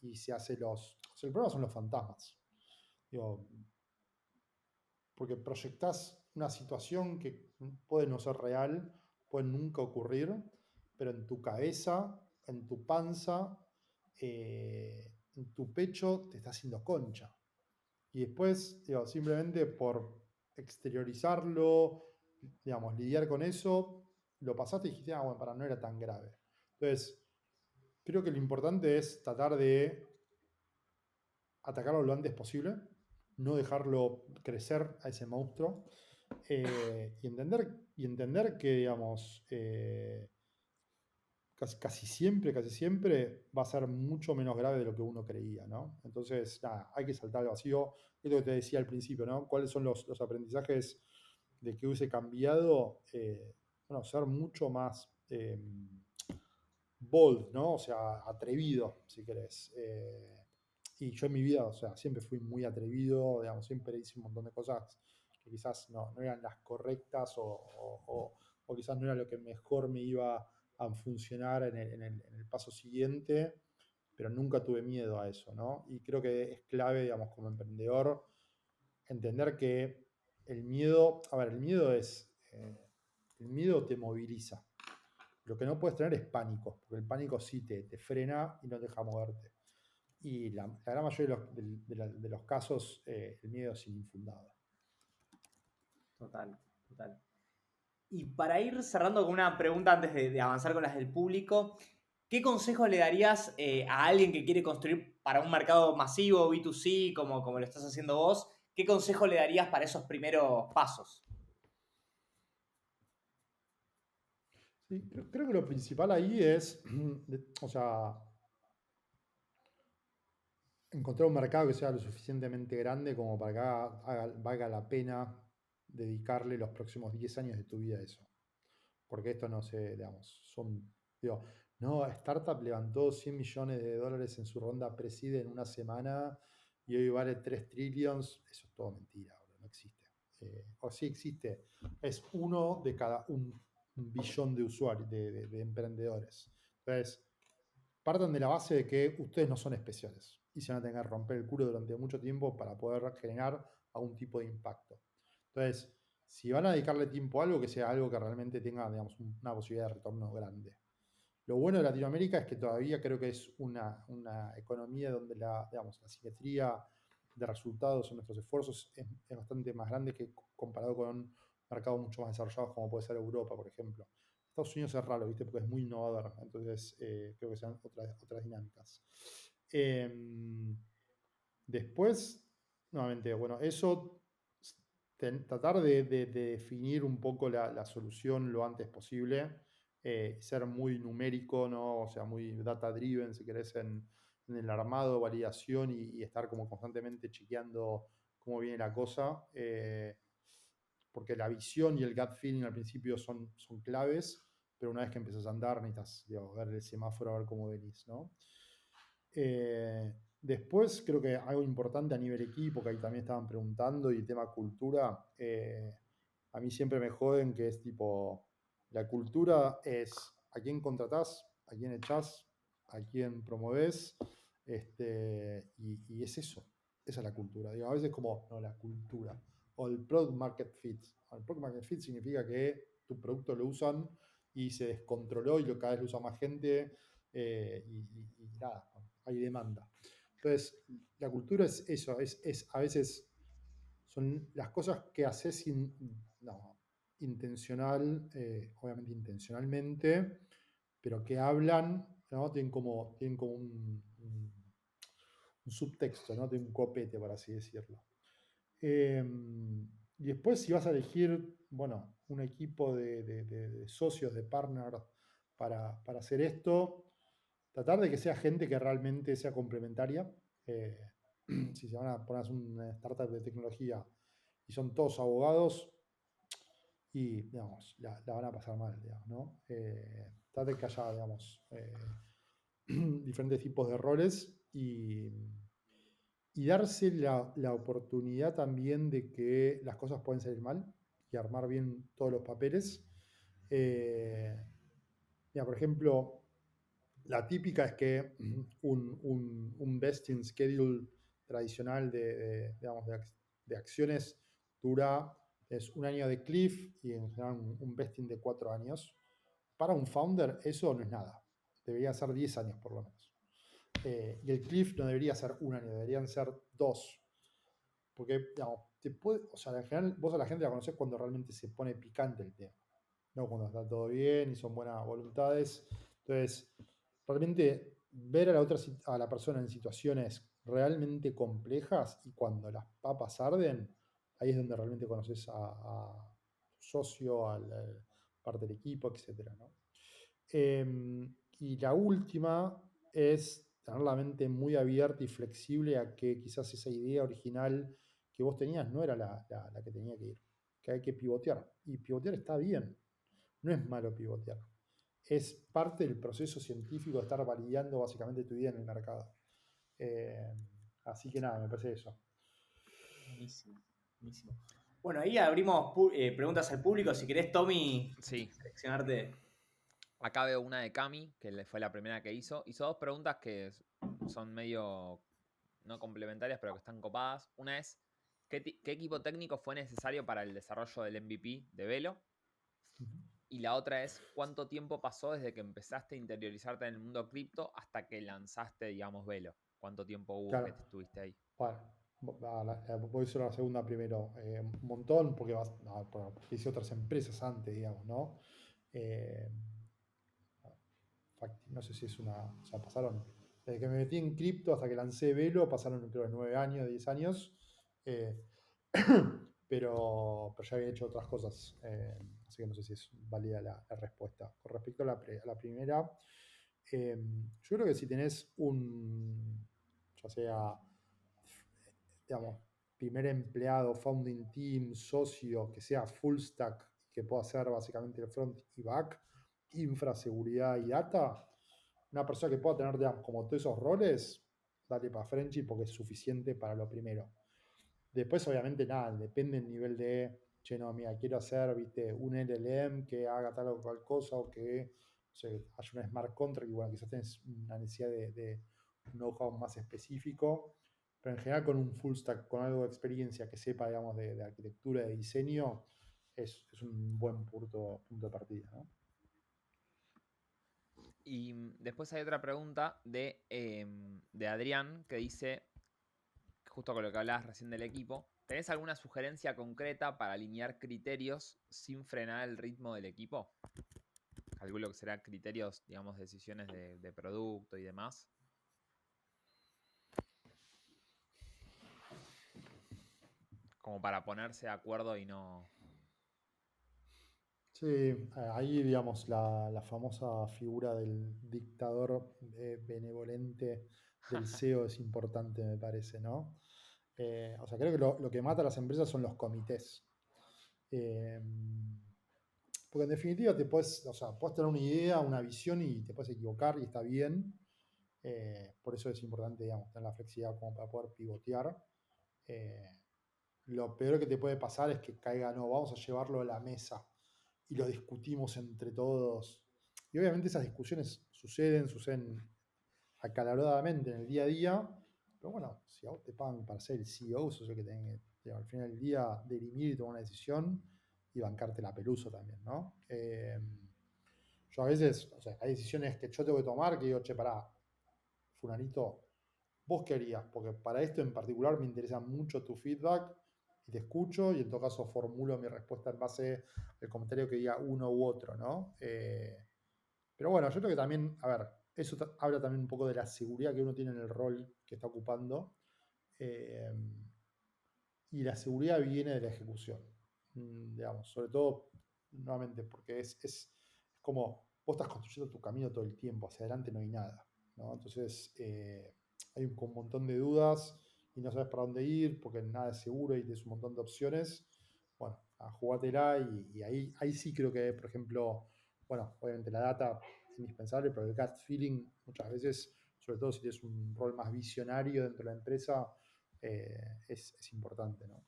y se hace o sea, el problema son los fantasmas. Digo, porque proyectás una situación que puede no ser real, puede nunca ocurrir, pero en tu cabeza, en tu panza, en tu pecho te está haciendo concha. Y después, digo, simplemente por exteriorizarlo, digamos, lidiar con eso, lo pasaste y dijiste, bueno, no era tan grave. Entonces, creo que lo importante es tratar de atacarlo lo antes posible, no dejarlo crecer a ese monstruo, y entender que, digamos, casi siempre va a ser mucho menos grave de lo que uno creía, ¿no? Entonces, nada, hay que saltar al vacío. Esto que te decía al principio, ¿no? ¿Cuáles son los aprendizajes de que hubiese cambiado? Bueno, ser mucho más bold, ¿no? O sea, atrevido, si querés. Y yo en mi vida, o sea, siempre fui muy atrevido, digamos, siempre hice un montón de cosas que quizás no eran las correctas o quizás no era lo que mejor me iba a funcionar en el paso siguiente, pero nunca tuve miedo a eso, ¿no? Y creo que es clave, digamos, como emprendedor, entender que el miedo, a ver, el miedo te moviliza. Lo que no puedes tener es pánico, porque el pánico sí te frena y no te deja moverte. Y la gran mayoría de los casos, el miedo es infundado. Total. Y para ir cerrando con una pregunta antes de avanzar con las del público, ¿qué consejo le darías a alguien que quiere construir para un mercado masivo, B2C, como lo estás haciendo vos? ¿Qué consejo le darías para esos primeros pasos? Sí, creo que lo principal ahí es, o sea, encontrar un mercado que sea lo suficientemente grande como para que valga la pena dedicarle los próximos 10 años de tu vida a eso. Porque esto no sé, digamos, digo, no, Startup levantó $100 millones en su ronda Preside en una semana y hoy vale 3 trillions. Eso es todo mentira, bro, no existe. O sí existe, es uno de cada un billón de usuarios, de emprendedores. Entonces, partan de la base de que ustedes no son especiales y se van a tener que romper el culo durante mucho tiempo para poder generar algún tipo de impacto. Entonces, si van a dedicarle tiempo a algo, que sea algo que realmente tenga, digamos, una posibilidad de retorno grande. Lo bueno de Latinoamérica es que todavía creo que es una economía donde digamos, la simetría de resultados en nuestros esfuerzos es bastante más grande que comparado con mercados mucho más desarrollados como puede ser Europa, por ejemplo. Estados Unidos es raro, ¿viste? Porque es muy innovador, entonces creo que sean otras dinámicas. Después, nuevamente, bueno, eso, tratar de definir un poco la solución lo antes posible, ser muy numérico, ¿no? O sea, muy data driven, si querés, en el armado, validación y estar como constantemente chequeando cómo viene la cosa, porque la visión y el gut feeling al principio son claves, pero una vez que empiezas a andar necesitas, digamos, ver el semáforo a ver cómo venís, ¿no? Después creo que algo importante a nivel equipo, que ahí también estaban preguntando, y tema cultura, a mí siempre me joden que es tipo, la cultura es a quién contratás, a quién echás, a quién promovés, y es eso, esa es la cultura. Digo, a veces como, no, la cultura, o el product market fit. El product market fit significa que tu producto lo usan y se descontroló y cada vez lo usa más gente, y nada, hay demanda. Entonces, la cultura es eso, es a veces son las cosas que haces intencional, obviamente intencionalmente, pero que hablan, ¿no? Tienen como un subtexto, ¿no? Tienen un copete, por así decirlo. Y después, si vas a elegir, bueno, un equipo de socios, de partners para hacer esto, tratar de que sea gente que realmente sea complementaria. Eh, si se van a poner una startup de tecnología y son todos abogados, y digamos, la van a pasar mal, digamos, ¿no? Trate que haya, digamos, diferentes tipos de roles y darse la oportunidad también de que las cosas pueden salir mal y armar bien todos los papeles. Mira, por ejemplo, la típica es que un vesting schedule tradicional digamos, de acciones dura, es un año de cliff y en general un vesting de 4 años. Para un founder eso no es nada. Debería ser 10 años por lo menos. Y el cliff no debería ser un año, deberían ser 2. Porque, digamos, o sea, en general vos a la gente la conocés cuando realmente se pone picante el tema. No cuando está todo bien y son buenas voluntades. Entonces, realmente ver a la persona en situaciones realmente complejas y cuando las papas arden, ahí es donde realmente conoces a tu socio, a la parte del equipo, etc., ¿no? Y la última es tener la mente muy abierta y flexible a que quizás esa idea original que vos tenías no era la que tenía que ir, que hay que pivotear. Y pivotear está bien, no es malo pivotear. Es parte del proceso científico de estar validando básicamente tu idea en el mercado. Eh, Así que nada, me parece eso. Buenísimo, buenísimo. Bueno, ahí abrimos preguntas al público. Si querés, Tommy, Sí. seleccionarte. Acá veo una de Cami, que fue la primera que hizo. Hizo dos preguntas que son medio no complementarias, pero que están copadas. Una es, ¿qué equipo técnico fue necesario para el desarrollo del MVP de Velo? Y la otra es, ¿cuánto tiempo pasó desde que empezaste a interiorizarte en el mundo cripto hasta que lanzaste, digamos, Velo? ¿Cuánto tiempo hubo Claro. que te estuviste ahí? Bueno, voy a hacer la segunda primero. Un montón, porque hice otras empresas antes, digamos, ¿no? Eh, no sé si es o sea, pasaron, desde que me metí en cripto hasta que lancé Velo, pasaron creo 9 años, 10 años, eh, pero ya había hecho otras cosas, así que no sé si es válida la respuesta. Con respecto a la primera, yo creo que si tenés ya sea, digamos, primer empleado, founding team, socio, que sea full stack, que pueda hacer básicamente el front y back, infra, seguridad y data, una persona que pueda tener, digamos, como todos esos roles, dale para Frenchy porque es suficiente para lo primero. Después, obviamente, nada, depende del nivel de, che, no, mira, quiero hacer, viste, un LLM que haga tal o cual cosa o que hay una smart contract y bueno, quizás tenés una necesidad de un know-how más específico, pero en general con un full stack, con algo de experiencia que sepa, digamos, de arquitectura, de diseño, es un buen punto de partida, ¿no? Y después hay otra pregunta de Adrián que dice, justo con lo que hablabas recién del equipo, ¿tenés alguna sugerencia concreta para alinear criterios sin frenar el ritmo del equipo? Calculo que será criterios, digamos, decisiones de producto y demás. Como para ponerse de acuerdo y no... Sí, ahí digamos la famosa figura del dictador benevolente del CEO es importante, me parece, ¿no? O sea, creo que lo que mata a las empresas son los comités. Porque en definitiva puedes tener una idea, una visión y te puedes equivocar y está bien. Por eso es importante, digamos, tener la flexibilidad como para poder pivotear. Lo peor que te puede pasar es que caiga, no, vamos a llevarlo a la mesa y lo discutimos entre todos. Y obviamente esas discusiones suceden acaloradamente en el día a día, pero bueno, si a vos te pagan para ser el CEO, sos el que tenés que, al final del día, dirimir y tomar una decisión y bancarte la pelusa también, ¿no? Yo a veces, o sea, hay decisiones que yo tengo que tomar que digo, che, pará, fulanito, ¿vos qué harías? Porque para esto en particular me interesa mucho tu feedback y te escucho y en todo caso formulo mi respuesta en base al comentario que diga uno u otro, ¿no? Pero bueno, yo creo que también, a ver, eso habla también un poco de la seguridad que uno tiene en el rol que está ocupando. eh, y la seguridad viene de la ejecución, digamos, sobre todo, nuevamente, porque es como vos estás construyendo tu camino todo el tiempo, hacia adelante no hay nada, ¿no? Entonces, hay un montón de dudas y no sabes para dónde ir porque nada es seguro y tienes un montón de opciones. Bueno, jugátela y ahí sí creo que, por ejemplo, bueno, obviamente la data es indispensable, pero el gut feeling muchas veces, sobre todo si tienes un rol más visionario dentro de la empresa, es importante, ¿no?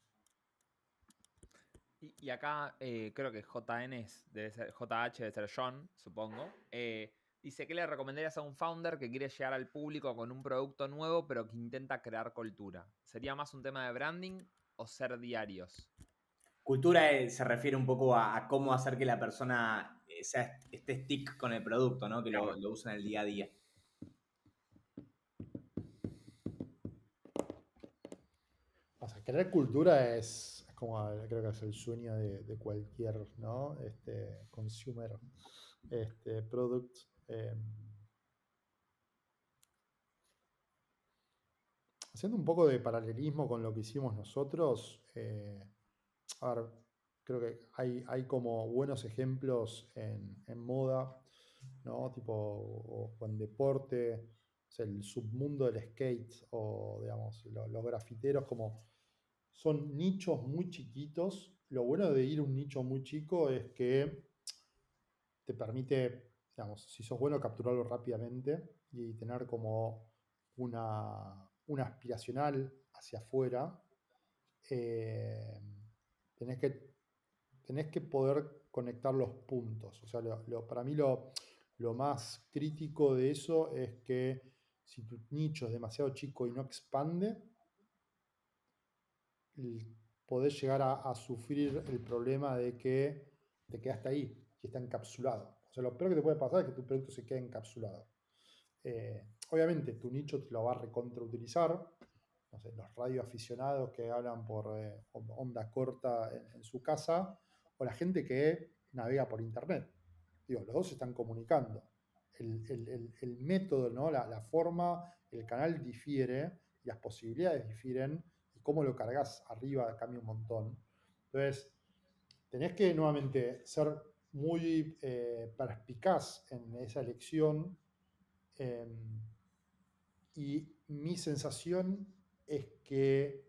Y acá creo que debe ser, JH debe ser John, supongo. Dice, ¿qué le recomendarías a un founder que quiere llegar al público con un producto nuevo pero que intenta crear cultura? ¿Sería más un tema de branding o ser diarios? Cultura se refiere un poco a cómo hacer que la persona esté stick con el producto, ¿no? Que lo usa en el día a día. O sea, crear cultura es como, creo que es el sueño de cualquier, ¿no? Consumer product. Haciendo un poco de paralelismo con lo que hicimos nosotros, a ver, creo que hay como buenos ejemplos en moda, ¿no? Tipo, o en deporte, o sea, el submundo del skate o, digamos, los grafiteros como son nichos muy chiquitos. Lo bueno de ir a un nicho muy chico es que te permite, digamos, si sos bueno, capturarlo rápidamente y tener como una aspiracional hacia afuera. eh, tenés que, tenés que poder conectar los puntos. O sea, para mí lo más crítico de eso es que si tu nicho es demasiado chico y no expande, podés llegar a sufrir el problema de que te quedaste ahí, que está encapsulado. O sea, lo peor que te puede pasar es que tu producto se quede encapsulado. Obviamente, tu nicho te lo va a recontrautilizar. No sé, los radioaficionados que hablan por onda corta en su casa, o la gente que navega por internet. Digo, los dos se están comunicando. El método, ¿no? La forma, el canal difiere, y las posibilidades difieren, y cómo lo cargas arriba cambia un montón. Entonces, tenés que nuevamente ser muy perspicaz en esa elección. Y mi sensación es que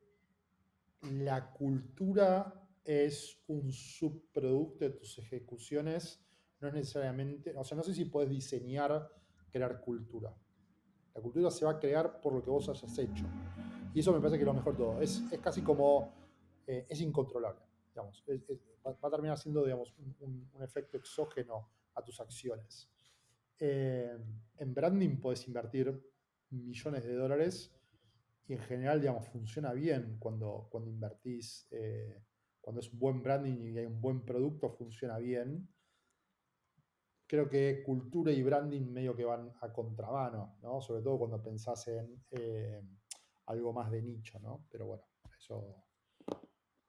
la cultura es un subproducto de tus ejecuciones, no es necesariamente, o sea, no sé si puedes diseñar, crear cultura. La cultura se va a crear por lo que vos hayas hecho. Y eso me parece que es lo mejor de todo. Es casi como, es incontrolable, digamos. Va a terminar siendo, digamos, un efecto exógeno a tus acciones. En branding podés invertir millones de dólares y en general, digamos, funciona bien cuando invertís, cuando es un buen branding y hay un buen producto, funciona bien. Creo que cultura y branding medio que van a contramano, ¿no? Sobre todo cuando pensás en algo más de nicho, ¿no? Pero bueno, eso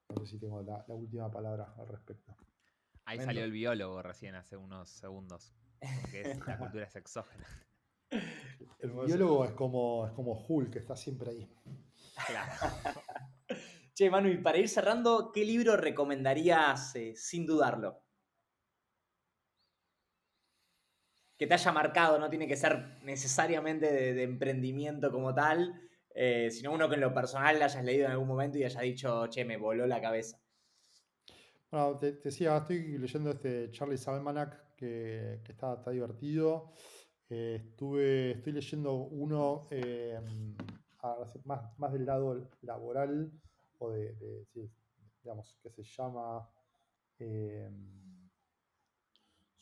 no sé si tengo la última palabra al respecto. Ahí Tremendo. salió el biólogo recién hace unos segundos. Porque la cultura es exógena. El Hermoso. biólogo es como Hulk, que está siempre ahí. Claro. Che, Manu, y para ir cerrando, ¿qué libro recomendarías sin dudarlo? Que te haya marcado, no tiene que ser necesariamente de emprendimiento como tal, sino uno que en lo personal hayas leído en algún momento y hayas dicho, che, me voló la cabeza. Bueno, te decía, estoy leyendo este Charlie's Almanac que está divertido. Estoy leyendo uno más del lado laboral o sí, digamos, que se llama... eh,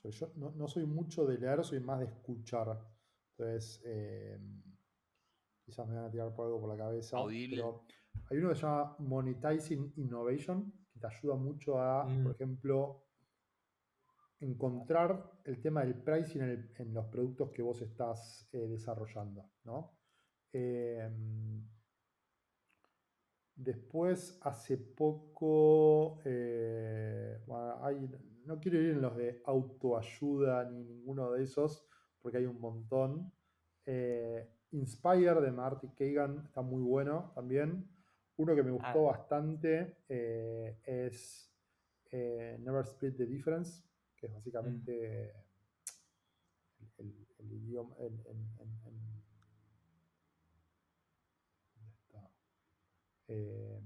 yo no soy mucho de leer, soy más de escuchar. Entonces, quizás me van a tirar por algo por la cabeza, Audible. pero hay uno que se llama Monetizing Innovation, que te ayuda mucho a, por ejemplo, encontrar el tema del pricing en los productos que vos estás desarrollando, ¿no? Después, hace poco, bueno, no quiero ir en los de autoayuda ni ninguno de esos, porque hay un montón. Inspire de Marty Kagan está muy bueno también. Uno que me gustó Ah, bastante es Never Split the Difference, que es mm. básicamente el idioma. ¿Dónde está? Eh,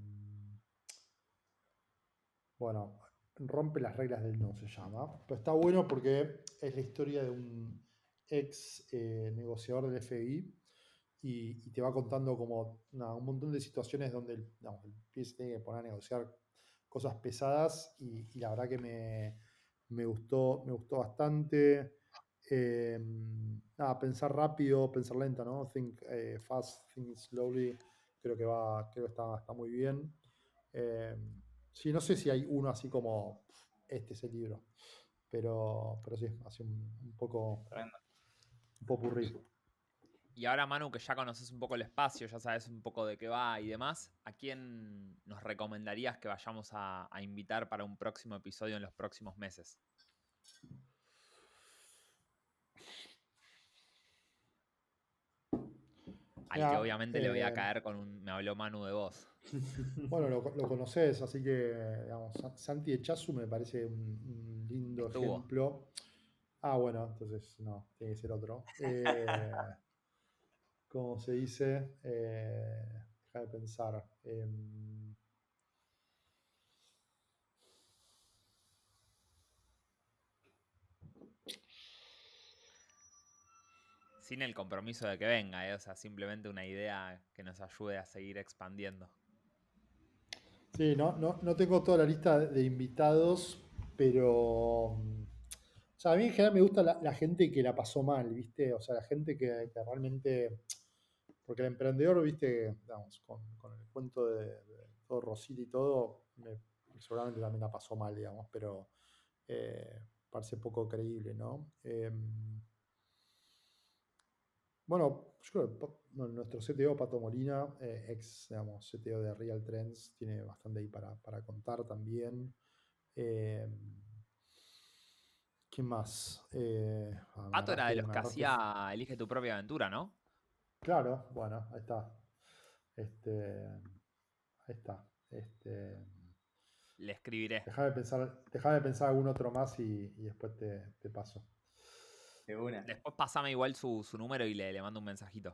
Bueno, rompe las reglas del no se llama. Pero está bueno porque es la historia de un ex negociador del FBI y te va contando como un montón de situaciones donde el pibe se tiene que poner a negociar cosas pesadas y la verdad que me gustó bastante. Eh, Pensar rápido, pensar lento, ¿no? Think fast, think slowly, creo que está muy bien. Eh, sí, no sé si hay uno así como este es el libro, pero sí, así un poco Tremendo. un popurrí. Y ahora, Manu, que ya conoces un poco el espacio, ya sabes un poco de qué va y demás, ¿a quién nos recomendarías que vayamos a invitar para un próximo episodio en los próximos meses? Al que Mira, obviamente le voy a caer con un me habló Manu de vos. bueno, lo conoces, así que digamos, Santi Echazu me parece un lindo Estuvo. ejemplo. Bueno, entonces no, tiene que ser otro. ¿Cómo se dice? Deja de pensar. Sin el compromiso de que venga, o sea, simplemente una idea que nos ayude a seguir expandiendo. Sí, no tengo toda la lista de invitados, pero o sea, a mí en general me gusta la gente que la pasó mal, ¿viste? O sea, la gente que realmente, porque el emprendedor, ¿viste? Digamos, con el cuento de todo Rosita y todo, seguramente también la pasó mal, digamos, pero eh, parece poco creíble, ¿no? Bueno, yo creo que bueno, nuestro CTO, Pato Molina, ex, digamos, CTO de Real Trends, tiene bastante ahí para contar también. Eh, ¿Quién más? Me Pato era de agarraste los que una hacía Elige tu propia aventura, ¿no? Claro, bueno, ahí está. Ahí está. Le escribiré. Déjame pensar algún otro más y después te paso. De una. Después pasame igual su número y le mando un mensajito.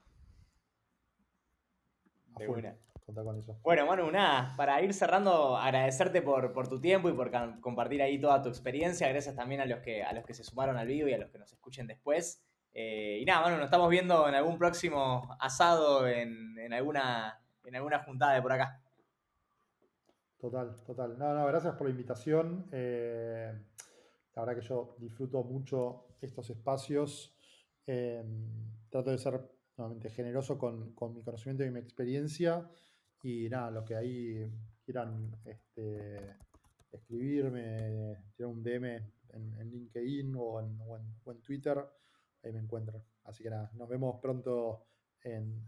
A De full. una. Contá con eso. Bueno, Manu, nada, para ir cerrando, agradecerte por tu tiempo y por compartir ahí toda tu experiencia. Gracias también a los que se sumaron al vivo y a los que nos escuchen después. Y nada, Manu, nos estamos viendo en algún próximo asado, en alguna juntada de por acá. Total. No, gracias por la invitación. La verdad que yo disfruto mucho estos espacios. Trato de ser nuevamente generoso con mi conocimiento y mi experiencia. Y nada, los que ahí quieran escribirme, tirar un DM en LinkedIn o en Twitter, ahí me encuentran. Así que nada, nos vemos pronto en